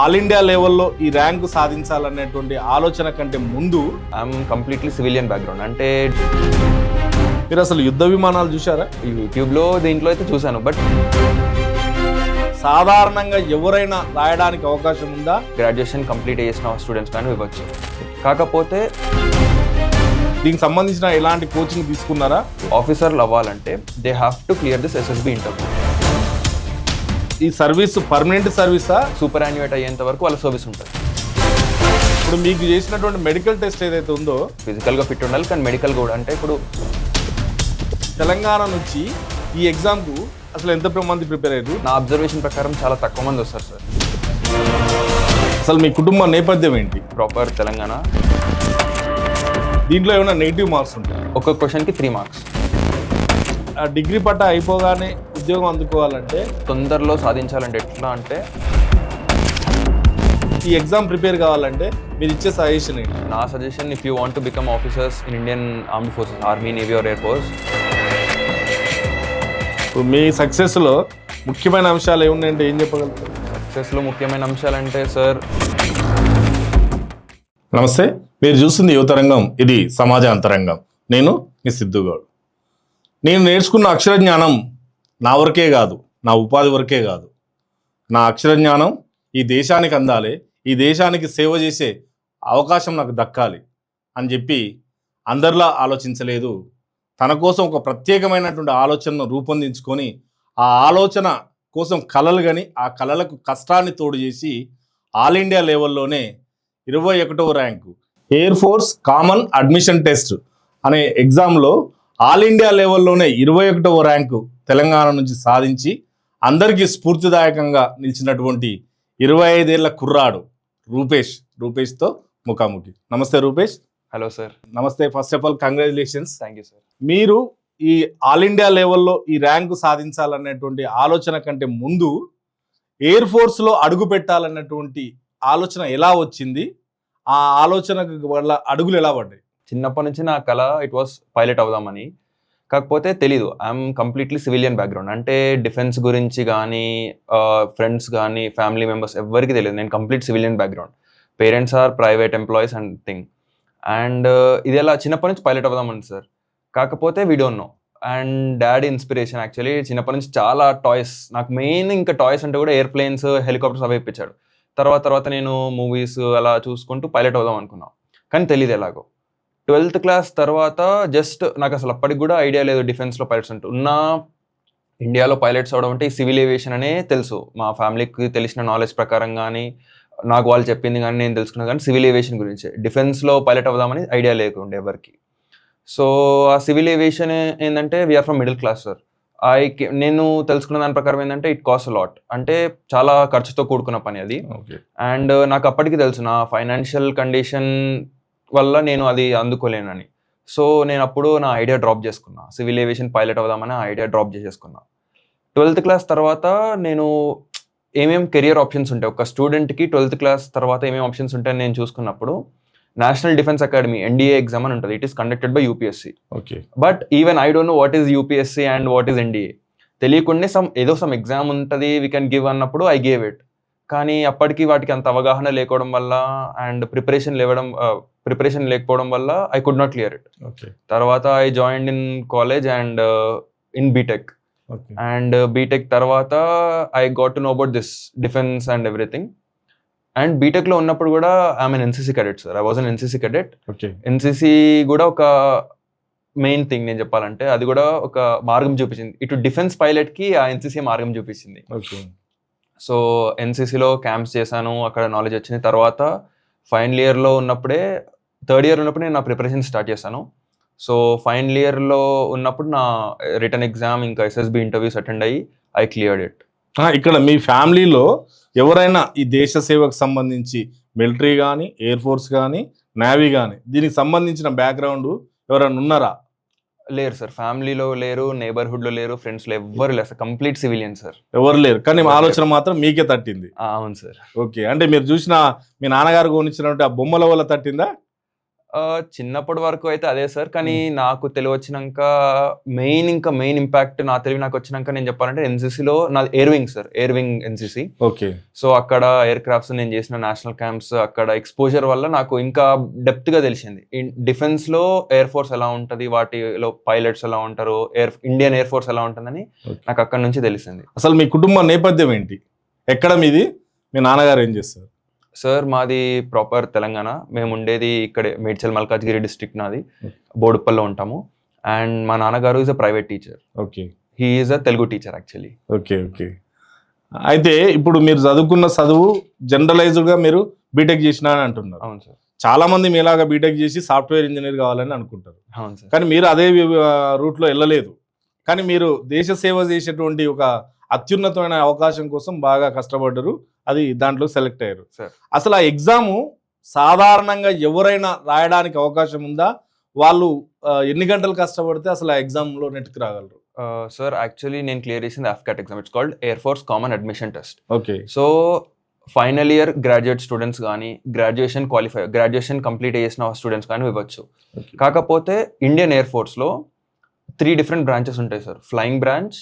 All India లెవెల్లో ఈ rank సాధించాలనేటువంటి ఆలోచన కంటే ముందు ఐఎమ్ కంప్లీట్లీ సివిలియన్ బ్యాక్గ్రౌండ్. అంటే మీరు అసలు యుద్ధ విమానాలు చూసారా? యూట్యూబ్లో దీంట్లో అయితే చూశాను, బట్ సాధారణంగా ఎవరైనా రాయడానికి అవకాశం ఉందా? గ్రాడ్యుయేషన్ కంప్లీట్ చేసిన స్టూడెంట్స్ కానీ ఇవ్వచ్చు. కాకపోతే దీనికి సంబంధించిన ఎలాంటి కోచింగ్ తీసుకున్నారా? ఆఫీసర్లు అవ్వాలంటే they have to clear this SSB interview. ఈ సర్వీస్ పర్మనెంట్ సర్వీసా? సూపర్ యాన్యుయేట్ అయ్యేంత వరకు వాళ్ళ సర్వీస్ ఉంటుంది. ఇప్పుడు మీకు చేసినటువంటి మెడికల్ టెస్ట్ ఏదైతే ఉందో, ఫిజికల్గా ఫిట్ ఉండాలి, కానీ మెడికల్ కూడా. అంటే ఇప్పుడు తెలంగాణ నుంచి ఈ ఎగ్జామ్కు అసలు ఎంత మంది ప్రిపేర్ అయ్యారు? నా అబ్జర్వేషన్ ప్రకారం చాలా తక్కువ మంది వస్తారు సార్. అసలు మీ కుటుంబ నేపథ్యం ఏంటి? ప్రాపర్ తెలంగాణ. దీంట్లో ఏమైనా నెగిటివ్ మార్క్స్ ఉంటాయి? ఒక్కొక్క క్వశ్చన్కి 3 మార్క్స్. ఆ డిగ్రీ పట్టా అయిపోగానే ఉద్యోగం అందుకోవాలంటే తొందరలో సాధించాలంటే ఎట్లా అంటే, ఈ ఎగ్జామ్ ప్రిపేర్ కావాలంటే మీరు ఇచ్చే సజెషన్ ఏంటి? నా suggestion, if you want to become officers in Indian armed forces, army, navy or air force. ఇప్పుడు మీ సక్సెస్లో ముఖ్యమైన అంశాలు ఏమున్నాయంటే ఏం చెప్పగలుగుతారు? సక్సెస్లో ముఖ్యమైన అంశాలంటే సార్, నమస్తే, మీరు చూస్తుంది యువతరంగం, ఇది సమాజ అంతరంగం. నేను మీ సిద్ధుగౌడ్. నేను నేర్చుకున్న అక్షర జ్ఞానం నా వరకే కాదు, నా ఉపాధి వరకే కాదు. నా అక్షర జ్ఞానం ఈ దేశానికి అందాలి, ఈ దేశానికి సేవ చేసే అవకాశం నాకు దక్కాలి అని చెప్పి అందరిలా ఆలోచించలేదు. తన కోసం ఒక ప్రత్యేకమైనటువంటి ఆలోచనను రూపొందించుకొని ఆ ఆలోచన కోసం కలలు కానీ ఆ కలలకు కష్టాన్ని తోడు చేసి ఆల్ ఇండియా లెవెల్లోనే 21వ rank air force common admission test అనే ఎగ్జామ్లో ఆల్ ఇండియా లెవెల్లోనే 21వ ర్యాంకు తెలంగాణ నుంచి సాధించి అందరికీ స్ఫూర్తిదాయకంగా నిలిచినటువంటి 25 ఏళ్ల కుర్రాడు రూపేష్తో ముఖాముఖి. నమస్తే రూపేష్. Hello sir. నమస్తే. First of all congratulations. Thank you sir. మీరు ఈ ఆల్ ఇండియా లెవెల్లో ఈ ర్యాంకు సాధించాలనేటువంటి ఆలోచన కంటే ముందు ఎయిర్ ఫోర్స్లో అడుగు పెట్టాలన్నటువంటి ఆలోచన ఎలా వచ్చింది? ఆ ఆలోచన వల్ల అడుగులు ఎలా పడ్డాయి? చిన్నప్పటి నుంచి నా కళ ఇట్ వాస్ పైలట్ అవుదామని. కాకపోతే తెలీదు, ఐఎమ్ కంప్లీట్లీ సివిలియన్ బ్యాక్గ్రౌండ్. అంటే డిఫెన్స్ గురించి కానీ ఫ్రెండ్స్ కానీ ఫ్యామిలీ మెంబర్స్ ఎవరికి తెలియదు. నేను complete civilian background. Parents or private employees and thing. And ఇది ఎలా చిన్నప్పటి నుంచి పైలట్ అవుదామని సార్. కాకపోతే we don't know. And daddy inspiration actually. చిన్నప్పటి నుంచి చాలా టాయ్స్, నాకు మెయిన్ ఇంకా టాయ్స్ అంటే కూడా ఎయిర్ప్లేన్స్, హెలికాప్టర్స్ అవి ఇప్పించాడు. తర్వాత నేను మూవీస్ అలా చూసుకుంటూ పైలట్ అవుదాం అనుకున్నాను, కానీ తెలియదు ఎలాగో. 12th క్లాస్ తర్వాత జస్ట్ నాకు అసలు అప్పటికి కూడా ఐడియా లేదు డిఫెన్స్లో పైలట్స్ అంటూ. ఉన్న ఇండియాలో పైలట్స్ అవడం అంటే ఈ సివిల్ ఏవియేషన్ అనే తెలుసు. మా ఫ్యామిలీకి తెలిసిన నాలెడ్జ్ ప్రకారం కానీ నాకు వాళ్ళు చెప్పింది కానీ నేను తెలుసుకున్నాను, కానీ సివిల్ ఏవియేషన్ గురించి. డిఫెన్స్లో పైలట్ అవుదామని ఐడియా లేకుండే ఎవరికి. సో ఆ సివిల్ ఏవియేషన్ ఏంటంటే we're from middle class sir. నేను తెలుసుకున్న దాని ప్రకారం ఏంటంటే ఇట్ కాస్ట్ లాట్, అంటే చాలా ఖర్చుతో కూడుకున్న పని అది. అండ్ నాకు అప్పటికి తెలుసు నా ఫైనాన్షియల్ కండిషన్ వల్ల నేను అది అందుకోలేనని. సో నేను అప్పుడు నా ఐడియా డ్రాప్ చేసుకున్నా, సివిల్ ఏవియేషన్ పైలట్ అవుదామని ఐడియా డ్రాప్ చేసేసుకున్నా. 12th క్లాస్ తర్వాత నేను ఏమేం కెరియర్ ఆప్షన్స్ ఉంటాయి ఒక స్టూడెంట్కి, 12th క్లాస్ తర్వాత ఏమేమి ఆప్షన్స్ ఉంటాయని నేను చూసుకున్నప్పుడు national defence academy NDA exam అని ఉంటుంది. It is conducted by UPSC. Okay. But even I don't know what is UPSC and what is NDA. తెలియకుండా ఏదో సమ్ ఎగ్జామ్ ఉంటుంది, వీ కెన్ గివ్ అన్నప్పుడు ఐ గేవ్ ఇట్. కానీ అప్పటికి వాటికి అంత అవగాహన లేకపోవడం వల్ల అండ్ ప్రిపరేషన్ లేకపోవడం వల్ల I could not clear it. తర్వాత I joined in college and in BTech. And BTech తర్వాత I got to know about this defence and everything. And బీటెక్లో ఉన్నప్పుడు కూడా I'm an NCC cadet sir. I was an NCC cadet. NCC కూడా ఒక main thing నేను చెప్పాలంటే, అది కూడా ఒక మార్గం చూపించింది. ఇటు డిఫెన్స్ పైలట్కి ఆ ఎన్సీసీ మార్గం చూపించింది. సో ఎన్సీసీలో క్యాంప్స్ చేశాను, అక్కడ నాలెడ్జ్ వచ్చిన తర్వాత ఫైనల్ ఇయర్లో ఉన్నప్పుడే, థర్డ్ ఇయర్ ఉన్నప్పుడు నేను నా ప్రిపరేషన్ స్టార్ట్ చేశాను. సో ఫైనల్ ఇయర్లో ఉన్నప్పుడు నా రిటర్న్ ఎగ్జామ్ ఇంకా ఎస్ఎస్బి ఇంటర్వ్యూస్ అటెండ్ అయ్యి ఐ క్లియర్డ్ ఇట్. ఇక్కడ మీ ఫ్యామిలీలో ఎవరైనా ఈ దేశ సేవకు సంబంధించి మిలిటరీ కానీ, ఎయిర్ ఫోర్స్ కానీ, నేవీ కానీ దీనికి సంబంధించిన బ్యాక్గ్రౌండ్ ఎవరైనా ఉన్నారా? లేరు సార్, ఫ్యామిలీలో లేరు, నేబర్హుడ్లో లేరు, ఫ్రెండ్స్లో ఎవ్వరు లేరు సార్. Complete civilian sir. ఎవరు లేరు, కానీ ఆలోచన మాత్రం మీకే తట్టింది. అవును సార్. ఓకే. అంటే మీరు చూసిన మీ నాన్నగారు కొనిచ్చినటువంటి ఆ బొమ్మల వల్ల తట్టిందా? చిన్నప్పటి వరకు అయితే అదే సార్. కానీ నాకు తెలివొచ్చినంక మెయిన్ ఇంపాక్ట్ నా తెలివి నాకొచ్చినంక నేను చెప్పాలంటే ఎన్‌సీసీలో నాది air wing sir. Air wing NCC. Okay. So, అక్కడ ఎయిర్ క్రాఫ్ట్స్ నేను చేసిన నేషనల్ క్యాంప్స్ అక్కడ ఎక్స్‌పోజర్ వల్ల నాకు ఇంకా డెప్త్‌గా తెలిసింది. డిఫెన్స్‌లో ఎయిర్ ఫోర్స్ ఎలా ఉంటది, వాటిలో పైలట్స్ ఎలా ఉంటారు, ఇండియన్ ఎయిర్ ఫోర్స్ ఎలా ఉంటుందని నాకు అక్కడి నుంచి తెలిసింది. అసలు మీ కుటుంబ నేపథ్యం ఏంటి? ఎక్కడ మీది? మీ నాన్నగారు ఏం చేస్తారు? సార్ మాది ప్రాపర్ తెలంగాణ. మేము ఉండేది ఇక్కడే మేడ్చల్ మల్కాజ్గిరి డిస్ట్రిక్ట్ నాది. బోడుప్పల్లో ఉంటాము. అండ్ మా నాన్నగారు is a private teacher. Okay. He is a Telugu teacher actually. Okay. Okay. అయితే ఇప్పుడు మీరు చదువుకున్న చదువు జనరలైజ్డ్గా మీరు బీటెక్ చేసినా అని అంటున్నారు. అవును సార్. చాలా మంది మీలాగా బీటెక్ చేసి సాఫ్ట్వేర్ ఇంజనీర్ కావాలని అనుకుంటారు. అవును సార్. కానీ మీరు అదే రూట్లో వెళ్ళలేదు. కానీ మీరు దేశ సేవ చేసేటువంటి ఒక అత్యున్నతమైన అవకాశం కోసం బాగా కష్టపడ్డారు. అది దాంట్లో సెలెక్ట్ అయ్యారు. సార్. అసలు ఆ ఎగ్జాము సాధారణంగా ఎవరైనా రాయడానికి అవకాశం ఉందా? వాళ్ళు ఎన్ని గంటలు కష్టపడితే అసలు ఆ ఎగ్జామ్లో నెట్కి రాగలరు? సార్ యాక్చువల్లీ నేను క్లియర్ చేసింది AFCAT exam. It's called air force common admission test. Okay. So final year graduate students కానీ గ్రాడ్యుయేషన్ కంప్లీట్ చేసిన స్టూడెంట్స్ కానీ ఇవ్వచ్చు. కాకపోతే ఇండియన్ ఎయిర్ ఫోర్స్లో 3 డిఫరెంట్ బ్రాంచెస్ ఉంటాయి sir. Flying branch,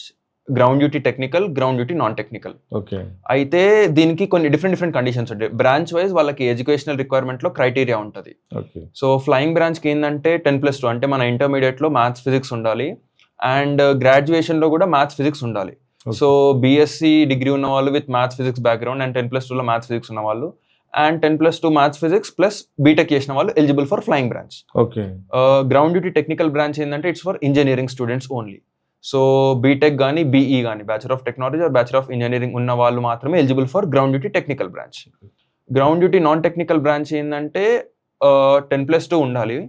ground duty technical, ground duty non technical. Okay. అయితే దీనికి కొన్ని different conditions ఉంటాయి. బ్రాంచ్ వైజ్ వాళ్ళకి ఎడ్యుకేషనల్ రిక్వైర్మెంట్లో క్రైటీరియా ఉంటుంది. ఓకే. సో ఫ్లయింగ్ బ్రాంచ్కి ఏంటంటే 10+2 అంటే మన ఇంటర్మీడియట్లో మ్యాథ్స్ ఫిజిక్స్ ఉండాలి. అండ్ గ్రాడ్యుయేషన్లో కూడా మ్యాథ్స్ ఫిజిక్స్ ఉండాలి. సో బీఎస్సీ డిగ్రీ ఉన్న వాళ్ళు with maths physics background and 10+2లో మ్యాథ్స్ ఫిజిక్స్ ఉన్న వాళ్ళు and 10+2 maths physics plus BTech చేసిన వాళ్ళు eligible for flying branch. Okay. Ground duty technical branch ఏంటంటే it's for engineering students only. So BTech కానీ BE కానీ bachelor of technology or bachelor of engineering ఉన్న వాళ్ళు మాత్రమే eligible for ground duty technical branch. Ground duty non technical branch ఏంటంటే 10+2 ఉండాలి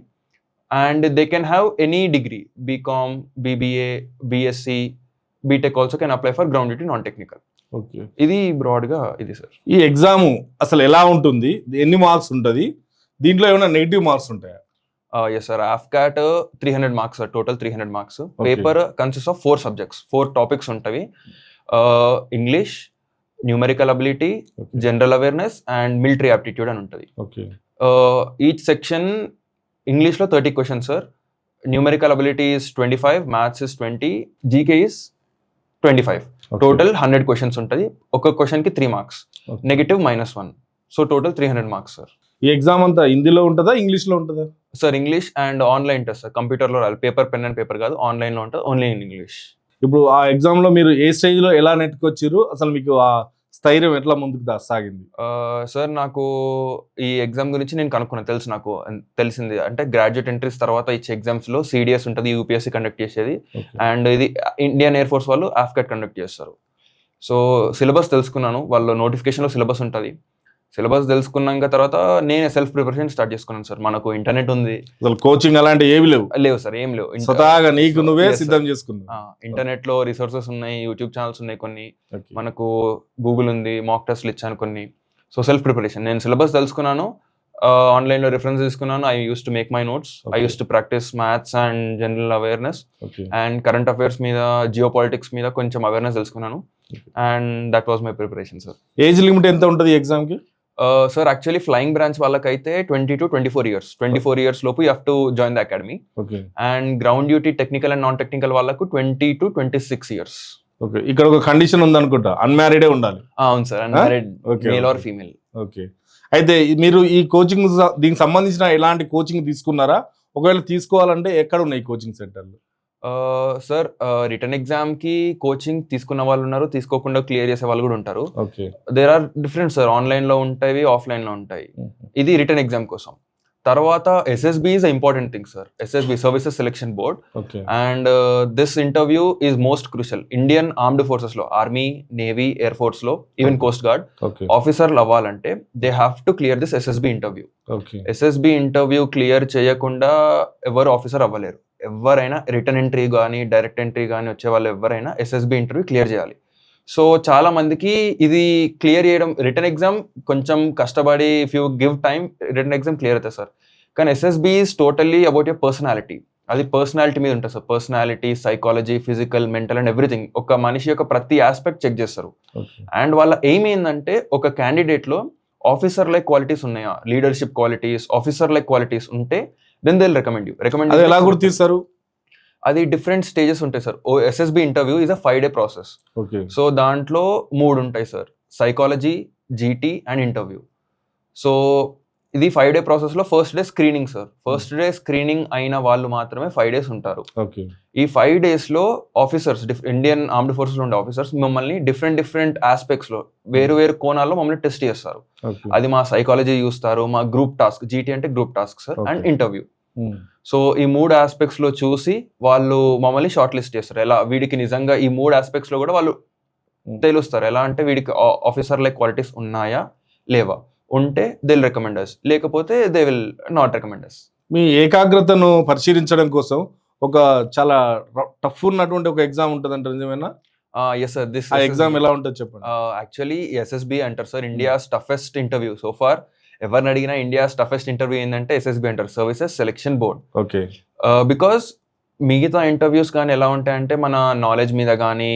and they can have any degree BCom, BBA, BSc, BTech also can apply for ground duty non technical. Okay. ఇది బ్రాడ్గా ఇది sir. ఈ exam అసలు ఎలా ఉంటుంది? ఎన్ని మార్క్స్ ఉంటుంది? దీంట్లో ఏమైనా నెగిటివ్ మార్క్స్ ఉంటాయా? Yes sir. AFCAT 300 marks sir. Total 300 marks. Paper consist of 4 subjects, 4 topics ఉంటాయి. English, numerical ability, general awareness and military aptitude అని ఉంటుంది. ఓకే. ఈచ్ సెక్షన్ ఇంగ్లీష్లో 30 questions sir. Numerical ability is 25, maths is 20, GK is 25. Total 100 questions ఉంటుంది. ఒక క్వశ్చన్కి 3 marks, negative -1. So total 300 marks sir. ఈ exam అంతా హిందీలో ఉంటుందా, ఇంగ్లీష్లో ఉంటుందా? Sir English and online test sir. కంప్యూటర్లో రాయాలి. పేపర్, పెన్ అండ్ పేపర్ కాదు, ఆన్లైన్లో ఉంటుంది. Only in English. ఇప్పుడు ఆ ఎగ్జామ్లో మీరు ఏ స్టేజ్లో ఎలా నెట్టుకొచ్చారు? అసలు మీకు ఆ స్థైర్యం ఎట్లా ముందుకు సాగింది? సార్ నాకు ఈ ఎగ్జామ్ గురించి నేను కనుక్కున్నాను. నాకు తెలిసింది అంటే గ్రాడ్యుయేట్ ఎంట్రీస్ తర్వాత ఇచ్చే ఎగ్జామ్స్లో CDS ఉంటుంది, యూపీఎస్సీ కండక్ట్ చేసేది. అండ్ ఇది ఇండియన్ ఎయిర్ ఫోర్స్ వాళ్ళు AFCAT కండక్ట్ చేస్తారు. సో సిలబస్ తెలుసుకున్నాను. వాళ్ళ నోటిఫికేషన్లో సిలబస్ ఉంటుంది. సిలబస్ తెలుసుకున్నాక తర్వాత నేను సెల్ఫ్ ప్రిపరేషన్ స్టార్ట్ చేసుకున్నాను సార్. మనకు ఇంటర్నెట్ ఉంది. అసలు కోచింగ్ అలాంటివి ఏమి లేవు సార్. ఏం లేవు. స్వతహాగా నీకు నువ్వే సిద్ధం చేసుకున్నావు. ఇంటర్నెట్లో రిసోర్సెస్ ఉన్నాయి, యూట్యూబ్ ఛానల్స్ ఉన్నాయి కొన్ని, మనకు గూగుల్ ఉంది, మాక్ టెస్ట్లు ఇచ్చాను కొన్ని. So self preparation. నేను సిలబస్ తెలుసుకున్నాను, ఆన్లైన్లో రిఫరెన్స్ తీసుకున్నాను. I use to make my notes. I use to practice maths and general awareness and current affairs మీద, జియో పాలిటిక్స్ మీద కొంచెం అవేర్నెస్ తెలుసుకున్నాను. And that was my preparation sir. Age limit ఎంత ఉంటుంది ఈ ఎగ్జామ్కి? సార్ యాక్చువల్లీ ఫ్లయింగ్ బ్రాంచ్ వాళ్ళకైతే 20 to 24 years. 24 years లోపు you have to join the academy. Okay. And ground duty technical and non technical వాళ్ళకు 20 to 26 years. ఓకే. ఇక్కడ ఒక condition ఉంది అనుకుంటా, అన్మ్యారీడే ఉండాలి. అవును sir. Unmarried, male or female. Okay. అయితే మీరు ఈ కోచింగ్ దీనికి సంబంధించిన ఎలాంటి కోచింగ్ తీసుకున్నారా? ఒకవేళ తీసుకోవాలంటే ఎక్కడ ఉన్నాయి కోచింగ్ సెంటర్లు? సార్ రిటర్న్ ఎగ్జామ్కి కోచింగ్ తీసుకున్న వాళ్ళు ఉన్నారు, తీసుకోకుండా క్లియర్ చేసే వాళ్ళు కూడా ఉంటారు. Okay. There are different sir. ఆన్లైన్లో ఉంటాయి, ఆఫ్లైన్లో ఉంటాయి. ఇది రిటర్న్ ఎగ్జామ్ కోసం. తర్వాత SSB is a important thing sir. SSB services selection board. And this interview is most crucial. Indian armed ఫోర్సెస్లో, ఆర్మీ, నేవీ, ఎయిర్ ఫోర్స్లో, ఈవెన్ కోస్ట్ గార్డ్ ఆఫీసర్లు అవ్వాలంటే they have to clear this SSB interview. SSB interview clear చేయకుండా ఎవరు officer అవ్వలేరు. ఎవరైనా return entry కానీ direct entry కానీ వచ్చే వాళ్ళు ఎవరైనా SSB ఇంటర్వ్యూ క్లియర్ చేయాలి. సో చాలా మందికి ఇది క్లియర్ చేయడం, రిటర్న్ ఎగ్జామ్ కొంచెం కష్టపడి if you give time return exam clear అవుతుంది సార్. కానీ SSB is totally about your personality. అది పర్సనాలిటీ మీద ఉంటుంది sir. Personality, psychology, physical, mental and everything. ఒక మనిషి యొక్క ప్రతి ఆస్పెక్ట్ చెక్ చేస్తారు. అండ్ వాళ్ళ ఎయిమ్ ఏంటంటే ఒక క్యాండిడేట్లో ఆఫీసర్ లైక్ క్వాలిటీస్ ఉన్నాయా, leadership qualities, officer like qualities ఉంటే దెన్ దే రికమెండ్ యూ. అది ఎలా గుర్తిస్తారు? అది డిఫరెంట్ స్టేజెస్ ఉంటాయి sir. SSB interview is a 5-day process. Okay. So దాంట్లో 3 ఉంటాయి sir, psychology, GT and interview. So ఇది 5-day ప్రాసెస్లో first day screening sir. First day screening అయిన వాళ్ళు మాత్రమే 5 days ఉంటారు. ఓకే. ఈ 5 daysలో ఆఫీసర్స్, ఇండియన్ ఆర్మ్డ్ ఫోర్సెస్ ఉండే ఆఫీసర్స్ మిమ్మల్ని డిఫరెంట్ ఆస్పెక్ట్స్లో వేరు కోణాల్లో మమ్మల్ని టెస్ట్ చేస్తారు. అది మా సైకాలజీ చూస్తారు, మా గ్రూప్ టాస్క్, జీటీ అంటే group task sir, and interview. So ఈ 3 ఆస్పెక్ట్స్లో చూసి వాళ్ళు మమ్మల్ని షార్ట్ లిస్ట్ చేస్తారు. ఎలా వీడికి నిజంగా ఈ 3 ఆస్పెక్ట్స్లో కూడా వాళ్ళు తెలుస్తారు. ఎలా అంటే వీడికి ఆఫీసర్ లైక్ క్వాలిటీస్ ఉన్నాయా లేవా, ఉంటే దే విల్ రికమెండ్ us, లేకపోతే they will not recommend us. మీ ఏకాగ్రతను పరిశీలించడం కోసం ఒక చాలా టఫ్ ఉన్నటువంటి ఒక ఎగ్జామ్ ఉంటుందంట, నిజమేనా? Yes sir. దిస్ ఎగ్జామ్ ఎలా ఉంటుంది చెప్పండి. యాక్చువల్లీ ఎస్ఎస్బి అంటారు sir, India's toughest interview so far. ఎవరిని అడిగినా ఇండియాస్ టఫెస్ట్ ఇంటర్వ్యూ ఏంటంటే ఎస్ఎస్బి అంటారు, services selection board. Okay. Because మిగతా ఇంటర్వ్యూస్ కానీ ఎలా ఉంటాయంటే మన నాలెడ్జ్ మీద కానీ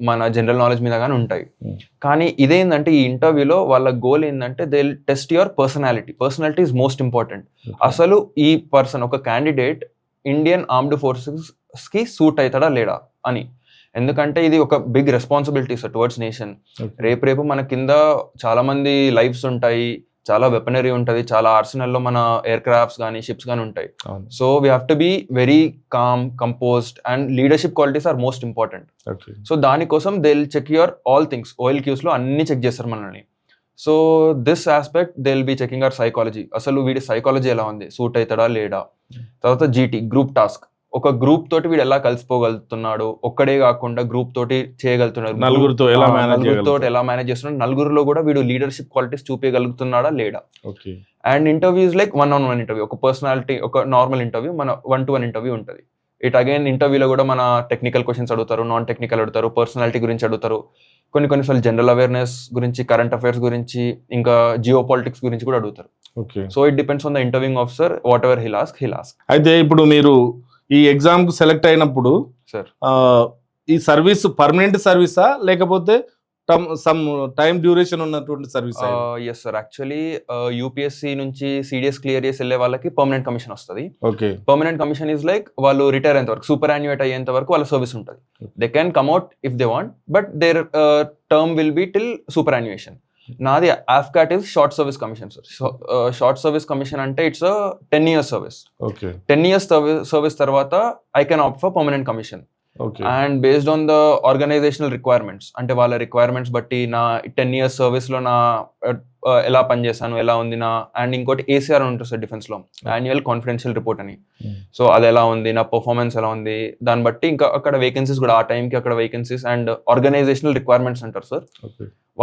మన జనరల్ నాలెడ్జ్ మీద కానీ ఉంటాయి. కానీ ఇదేంటంటే ఈ ఇంటర్వ్యూలో వాళ్ళ గోల్ ఏంటంటే they test your personality is most important. అసలు ఈ పర్సన్, ఒక క్యాండిడేట్ ఇండియన్ ఆర్మ్డ్ ఫోర్సెస్కి సూట్ అవుతాడా లేడా అని. ఎందుకంటే ఇది ఒక big responsibility sir towards nation. రేపు మన కింద చాలా మంది లైఫ్స్ ఉంటాయి, చాలా వెపనరీ ఉంటుంది, చాలా ఆర్సనల్లో మన ఎయిర్ క్రాఫ్ట్స్ కానీ షిప్స్ కానీ ఉంటాయి. So we have to be very calm, composed and leadership qualities are most important. So దానికోసం they will check your all things. OLQsలో అన్ని చెక్ చేస్తారు మనల్ని. So this aspect they will be checking our psychology. అసలు వీడి psychology ఎలా ఉంది, suit అవుతాడా లేడా. తర్వాత జీటీ, గ్రూప్ టాస్క్. ఒక గ్రూప్ తోటి వీడు ఎలా కలిసిపోగలుగుతున్నాడు, ఒక్కడే కాకుండా గ్రూప్ తోటి చేయగలుగుతున్నాడు, నలుగురితో ఎలా మేనేజ్ చేస్తున్నాడు, నలుగురిలో కూడా వీడు లీడర్షిప్ క్వాలిటీస్ చూపించగలుగుతున్నాడా లేడా. Okay. And interviews like 1-on-1 interview, ఒక పర్సనాలిటీ, ఒక నార్మల్ ఇంటర్వ్యూ, మన 1-to-1 ఇంటర్వ్యూ ఉంటుంది. ఇట్ అగైన్ ఇంటర్వ్యూలో కూడా మన టెక్నికల్ క్వశ్చన్స్ అడుగుతారు, నాన్ టెక్నికల్ అడుగుతారు, పర్సనాలిటీ గురించి అడుగుతారు, కొన్నిసార్లు జనరల్ అవేర్నెస్ గురించి, కరెంట్ అఫైర్స్ గురించి, ఇంకా జియో పాలిటిక్స్ గురించి కూడా అడుగుతారు. Okay. So it depends on the interviewing officer, whatever he'll ask. అయితే ఇప్పుడు మీరు ఈ ఎగ్జామ్ కు సెలెక్ట్ అయినప్పుడు సార్ ఈ సర్వీస్ పర్మనెంట్ సర్వీసా లేకపోతే సమ్ టైం డ్యూరేషన్ ఉన్నటువంటి service? Yes sir. Actually UPSC నుంచి సిడిఎస్ క్లియర్ చేసి వెళ్ళే వాళ్ళకి పర్మనెంట్ కమిషన్ వస్తుంది. Okay. Permanent commission is like వాళ్ళు రిటైర్ అయ్యేంత వరకు, సూపర్ యాన్యుయేట్ అయ్యేంత వరకు వాళ్ళ సర్వీస్ ఉంటుంది. They can come out if they want, but their term will be till superannuation. నాది AFCAT is short service commission sir. Short service commission అంటే it's 10 years service. Okay. 10 years service తర్వాత I can opt for permanent commission. And based on the organisational requirements, అంటే వాళ్ళ requirements బట్టి నా 10 years సర్వీస్లో నా ఎలా పనిచేశాను, ఎలా ఉంది నా, అండ్ ఇంకోటి ACR ఉంటుంది సార్ డిఫెన్స్లో, యాన్యువల్ కాన్ఫిడెన్షియల్ రిపోర్ట్ అని. సో అది ఎలా ఉంది, నా పర్ఫార్మెన్స్ ఎలా ఉంది, దాన్ని బట్టి ఇంకా అక్కడ వేకెన్సీస్ కూడా ఆ టైంకి అక్కడ వేకెన్సీస్ అండ్ ఆర్గనైజేషనల్ రిక్వైర్మెంట్స్ అంటారు సార్.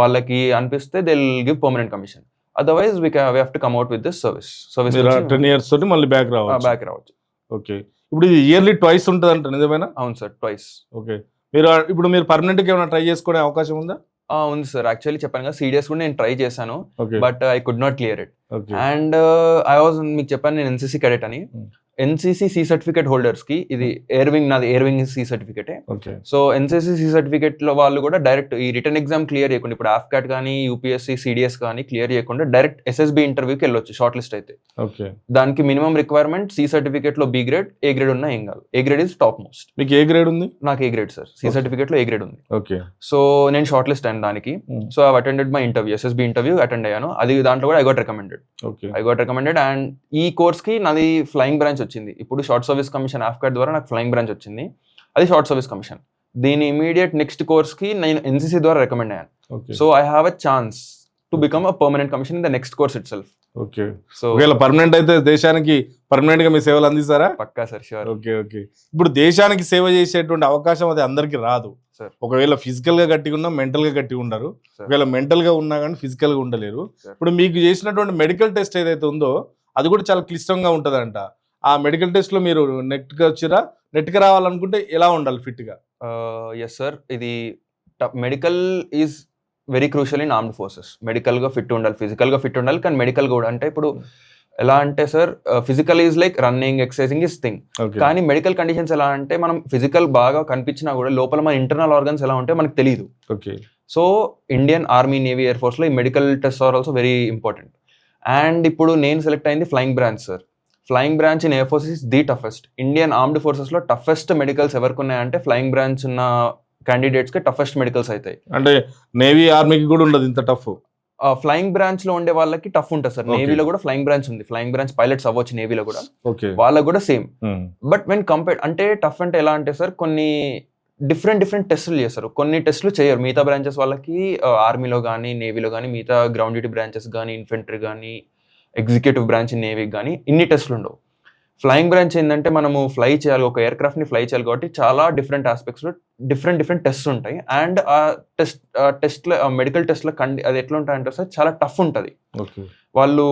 వాళ్ళకి అనిపిస్తే they will give permanent commission. Otherwise we have to come out with this service 10 years తోటి మళ్ళీ బ్యాక్ రావచ్చు. ఓకే. ఇప్పుడు ఇది ఇయర్లీ ట్వైస్ ఉంటుంది అంట, నిజమేనా? అవును సార్, ట్వైస్. ఓకే. మీరు పర్మనెంట్ గా ఏమైనా ట్రై చేసుకునే అవకాశం ఉందా? ఉంది సార్. యాక్చువల్లీ చెప్పాను కదా, సిడిఎస్ కూడా నేను ట్రై చేశాను, but I could not clear it. And మీకు చెప్పాను నేను NCC cadet అని. NCC C certificate హోల్డర్స్ కి ఇది నాది air wing C certificate. So NCC C certificate లో వాళ్ళు కూడా డైరెక్ట్ ఈ రిటర్న్ ఎగ్జామ్ క్లియర్ చేయకుండా, ఇప్పుడు AFCAT కానీ UPSC CDS కానీ క్లియర్ చేయకుండా డైరెక్ట్ SSB ఇంటర్వ్యూకి వెళ్ళొచ్చు షార్ట్ లిస్ట్ అయితే. దానికి మినిమం రిక్వైర్మెంట్ C certificate లో B grade, A grade ఉన్నా ఏం కాదు. A grade is top most. మీకు ఏ గ్రేడ్ ఉంది? నాకు A grade sir. C certificate లో A grade ఉంది. ఓకే. సో నేను షార్ట్ లిస్ట్ అయిన దానికి, so I attended my interview, SSB interview attend అయ్యాను. అది దాంట్లో కూడా ఐ గాట్ రికమెండెడ్. అండ్ ఈ కోర్స్ కి నాది ఫ్లయింగ్ బ్రాంచ్ వచ్చింది. ఇప్పుడు షార్ట్ సర్వీస్ కమిషన్ AFCAT ద్వారా నాకు ఫ్లయింగ్ బ్రాంచ్ వచ్చింది, అది షార్ట్ సర్వీస్ కమిషన్. దీని ఇమీడియట్ నెక్స్ట్ కోర్స్ కి నేను NCC ద్వారా రికమెండ్ అయ్యాను. So I have a chance to become a permanent commission in the next course it self. Okay. So ఒకవేళ పర్మనెంట్ అయితే దేశానికి పర్మనెంట్ గా మీ సేవలు అందిస్తారా? పక్కా సార్, షూర్. ఓకే. ఇప్పుడు దేశానికి సేవ చేసేటువంటి అవకాశం అది అందరికి రాదు సార్. ఒకవేళ ఫిజికల్ గా గట్టిగా ఉన్నా, మెంటల్ గా గట్టిగా ఉండరు. ఒకవేళ మెంటల్ గా ఉన్నా కానీ ఫిజికల్ గా ఉండలేరు. ఇప్పుడు మీకు చేసినటువంటి మెడికల్ టెస్ట్ ఏదైతే ఉందో అది కూడా చాలా క్లిష్టంగా ఉంటదంట. ఆ మెడికల్ టెస్ట్ లో మీరు నెట్ గా రావాలనుకుంటే ఎలా ఉండాలి ఫిట్ గా? Yes sir. ఇది medical is very crucial in armed forces. Medical గా ఫిట్ ఉండాలి, ఫిజికల్ గా ఫిట్ ఉండాలి, కానీ మెడికల్ కూడా అంటే ఇప్పుడు ఎలా అంటే sir, physical is like running, exercising is thing. కానీ మెడికల్ కండిషన్స్ ఎలా అంటే మనం ఫిజికల్ బాగా కనిపించినా కూడా లోపల మన ఇంటర్నల్ ఆర్గన్స్ ఎలా ఉంటే మనకు తెలియదు. So Indian army, navy, air ఫోర్స్లో ఈ medical test are also very important. And ఇప్పుడు నేను సెలెక్ట్ అయింది flying branch sir. Flying branch in air force is the toughest. Indian armed ఫోర్సెస్లో టఫెస్ట్ మెడికల్స్ ఎవరికి ఉన్నాయంటే ఫ్లయింగ్ బ్రాంచ్ ఉన్న క్యాండిడేట్స్కి టఫెస్ట్ మెడికల్స్ అవుతాయి. అంటే నేవీ ఆర్మీకి కూడా ఉండదు ఇంత టఫ్. ఫ్లయింగ్ బ్రాంచ్ లో ఉండే వాళ్ళకి టఫ్ ఉంటుంది సార్. Okay. నేవీలో కూడా ఫ్లయింగ్ బ్రాంచ్ ఉంది, ఫ్లయింగ్ బ్రాంచ్ పైలట్స్ అవ్వచ్చు నేవీలో కూడా, ఓకే. వాళ్ళకి కూడా సేమ్. బట్ వెన్ కంపేర్ అంటే టఫ్ అంటే ఎలా అంటే సార్, కొన్ని డిఫరెంట్ టెస్టులు చేస్తారు, కొన్ని టెస్టులు చేయరు. మిగతా బ్రాంచెస్ వాళ్ళకి ఆర్మీలో కానీ నేవీలో కానీ, మిగతా గ్రౌండ్ డ్యూటీ బ్రాంచెస్ కానీ, ఇన్ఫెంట్రీ కానీ, ఎగ్జిక్యూటివ్ బ్రాంచ్ నేవీకి కానీ ఇన్ని టెస్టులు ఉండవు. ఫ్లయింగ్ బ్రాంచ్ ఏంటంటే మనము ఫ్లై చేయాలి, ఒక ఎయిర్ క్రాఫ్ట్ ని ఫ్లై చేయాలి కాబట్టి చాలా డిఫరెంట్ ఆస్పెక్ట్స్ లో డిఫరెంట్ టెస్ట్ ఉంటాయి. అండ్ ఆ టెస్ట్ మెడికల్ టెస్ట్ అది ఎట్లా ఉంటాయంటే సార్ చాలా టఫ్ ఉంటుంది. ఓకే. వాళ్ళు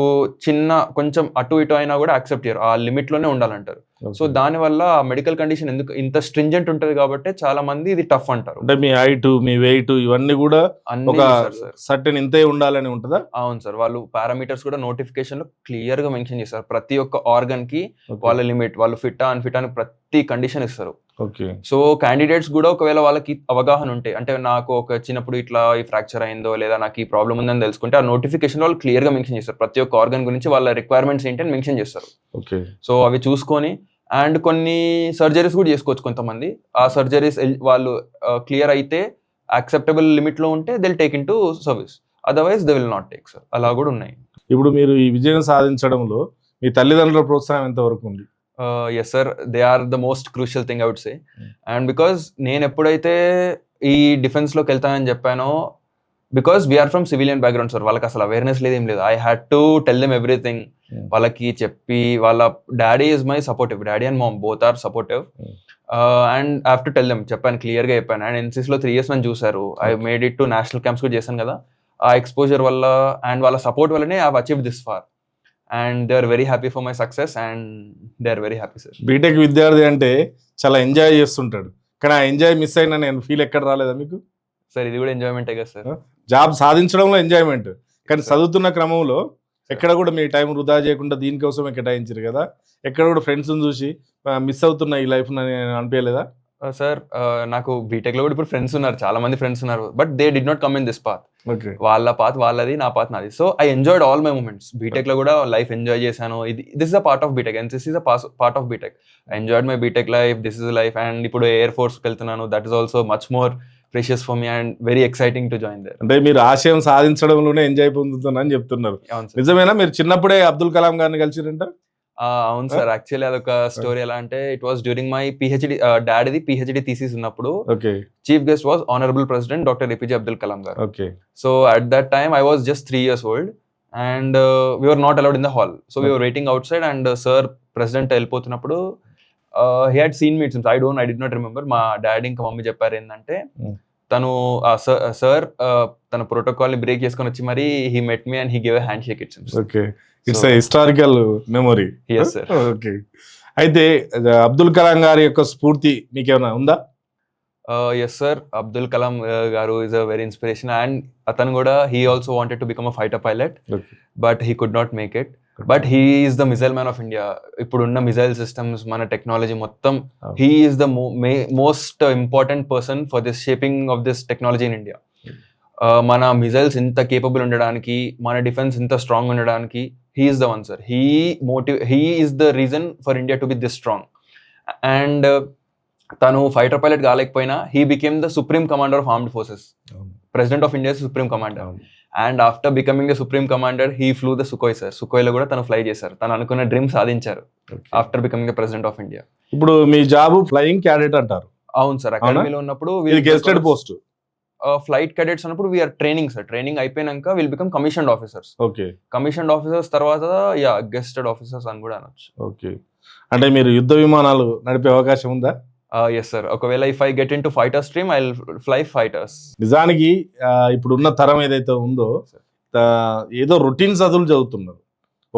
చిన్న కొంచెం అటు ఇటు అయినా కూడా యాక్సెప్ట్ చేయరు, ఆ లిమిట్ లోనే ఉండాలంటారు. సో దానివల్ల ఆ మెడికల్ కండిషన్ ఎందుకు ఇంత స్ట్రింజెంట్ ఉంటుంది కాబట్టి చాలా మంది ఇది టఫ్ అంటారు. అంటే మీ హైట్, మీ వెయిట్ ఇవన్నీ కూడా అన్ని ఒక చూస్తారు సార్. సర్టెన్ ఇంతే ఉండాలని ఉంటుందా? అవును సార్, వాళ్ళు పారామీటర్స్ కూడా నోటిఫికేషన్ లో క్లియర్ గా మెన్షన్ చేస్తారు. ప్రతి ఒక్క ఆర్గన్ కి Okay. వాళ్ళ లిమిట్, వాళ్ళు ఫిట్టా అన్ఫిట్ అని ప్రతి కండిషన్ ఇస్తారు. ఓకే. సో క్యాండిడేట్స్ కూడా ఒకవేళ వాళ్ళకి అవగాహన ఉంటే, అంటే నాకు ఒక చిన్నప్పుడు ఇట్లా ఈ ఫ్రాక్చర్ అయిందో లేదా నాకు ఈ ప్రాబ్లం ఉందని తెలుసుకుంటే ఆ నోటిఫికేషన్ వాళ్ళు క్లియర్ గా మెన్షన్ చేస్తారు. ప్రతి ఒక్క ఆర్గన్ గురించి వాళ్ళ రిక్వైర్మెంట్స్ ఏంటి అని మెన్షన్ చేస్తారు. ఓకే. సో అవి చూసుకొని అండ్ కొన్ని సర్జరీస్ కూడా చేసుకోవచ్చు కొంతమంది. ఆ సర్జరీస్ వాళ్ళు క్లియర్ అయితే యాక్సెప్టబుల్ లిమిట్ లో ఉంటే they'll take into service, otherwise they will not take sir. అలా కూడా ఉన్నాయి. ఇప్పుడు మీరు ఈ విజయం సాధించడంలో మీ తల్లిదండ్రుల ప్రోత్సాహం ఎంత వరకు ఉంది? Yes sir, they are the most crucial thing I would say. And because నేను ఎప్పుడైతే ఈ డిఫెన్స్ లోకి వెళ్తానని చెప్పానో, because we're from civilian background sir, వాళ్ళకి అసలు అవేర్నెస్ లేదు, ఏం లేదు. I had to tell them everything. వాళ్ళకి చెప్పి, వాళ్ళ daddy is my supportive, daddy and mom both are supportive. And I have to tell them, చెప్పాను, క్లియర్ గా చెప్పాను. అండ్ ఎన్సీసీ లో 3 years నన్ను చూసారు. I made it to national camps కూడా చేశాను కదా. ఆ ఎక్స్పోజర్ వల్ల అండ్ వాళ్ళ సపోర్ట్ వల్లనే I have achieved this far. And they are very happy for my success and they are very happy sir. BTech విద్యార్థి అంటే చాలా ఎంజాయ్ చేస్తుంటాడు, కానీ ఆ ఎంజాయ్ మిస్ అయినా నేను ఫీల్ ఎక్కడ రాలేదా మీకు? సార్ ఇది కూడా ఎంజాయ్మెంటే కదా సార్. జాబ్ సాధించడంలో ఎంజాయ్మెంట్, కానీ చదువుతున్న క్రమంలో ఎక్కడ కూడా మీ టైం వృధా చేయకుండా దీనికోసమే కేటాయించారు కదా. ఎక్కడ కూడా ఫ్రెండ్స్ని చూసి మిస్ అవుతున్న ఈ లైఫ్ అనిపించలేదా? సార్ నాకు బీటెక్ లో కూడా ఇప్పుడు ఫ్రెండ్స్ ఉన్నారు, చాలా మంది ఫ్రెండ్స్ ఉన్నారు. But they did not come in this path. Okay. వాళ్ళ పాత్ వాళ్ళది, నా పాత్ నాది. So I enjoyed all my moments. BTech లో కూడా లైఫ్ ఎంజాయ్ చేశాను. This is a part of BTech, NCC is a part of BTech. I enjoyed my BTech life, this is life. And ఇప్పుడు air ఫోర్స్కి వెళ్తున్నాను, that is also much more precious for me and very exciting to join there. అంటే మీరు ఆశయం సాధించడంలోనే enjoy పొందుతున్నారని చెప్తున్నారు. అవును sir. నిజమేనా? మీరు చిన్నప్పుడే అబ్దుల్ కలాం గారిని కలిసిరంట? అవును సార్, యాక్చువల్లీ అదొక స్టోరీ. ఎలా అంటే it was during my PhD, డాడీది పిహెచ్డి థీసిస్ ఉన్నప్పుడు okay. Chief guest was honourable president doctor APJ Abdul Kalam గారు. Okay. So at that time I was just 3 years old and we were not allowed in the hall. So we were waiting outside and sir president వెళ్ళిపోతున్నప్పుడు he had seen me. I did not remember. మా daddy ఇంకా mummy చెప్పారు ఏంటంటే తను sir తన protocol ని break చేసుకొని వచ్చి మరి he met me and he gave a handshake. Okay. It's historical memory. Yes sir. Okay. అయితే అబ్దుల్ కలాం గారి యొక్క స్ఫూర్తి మీకేమైనా ఉందా? ఎస్ సార్, అబ్దుల్ కలాం గారు is a very inspiration. And అతను కూడా he also wanted to become a fighter pilot, but he could not make it. But he is the missile man of India. ఇప్పుడున్న మిజైల్ సిస్టమ్స్, మన technology మొత్తం, he is the most important person for this shaping of this technology in India. మన missiles ఇంత capable ఉండడానికి, మన defence ఇంత strong ఉండడానికి he is the one sir. He is the reason for India to be this strong. And తను fighter pilot కాలేకపోయినా he became the supreme commander of armed forces, president of India supreme commander. And after becoming the supreme commander he flew the Sukhoi sir. సుఖోయ్లో కూడా తను fly చేశారు. తను అనుకున్న dream సాధించారు after becoming the president of India. ఇప్పుడు మీ job flying cadet అంటారు? అవును సార్, అకాడమీలో ఉన్నప్పుడు గెస్టెడ్ పోస్ట్. ఫ్లైట్ క్యాడెట్స్ అన్నప్పుడు వీఆర్ ట్రైనింగ్ సార్. ట్రైనింగ్ అయిపోయినాక will become commissioned officers. Okay. Commissioned officers తర్వాత గెస్టెడ్ ఆఫీసర్స్ అని కూడా అనొచ్చు. ఓకే. అంటే మీరు యుద్ధ విమానాలు నడిపే అవకాశం ఉందా? ఎస్ సార్, ఒకవేళ if I get in to fighter stream I will fly fighters. నిజానికి ఇప్పుడున్న తరం ఏదైతే ఉందో ఏదో రొటీన్ చదువులు చదువుతున్నారు.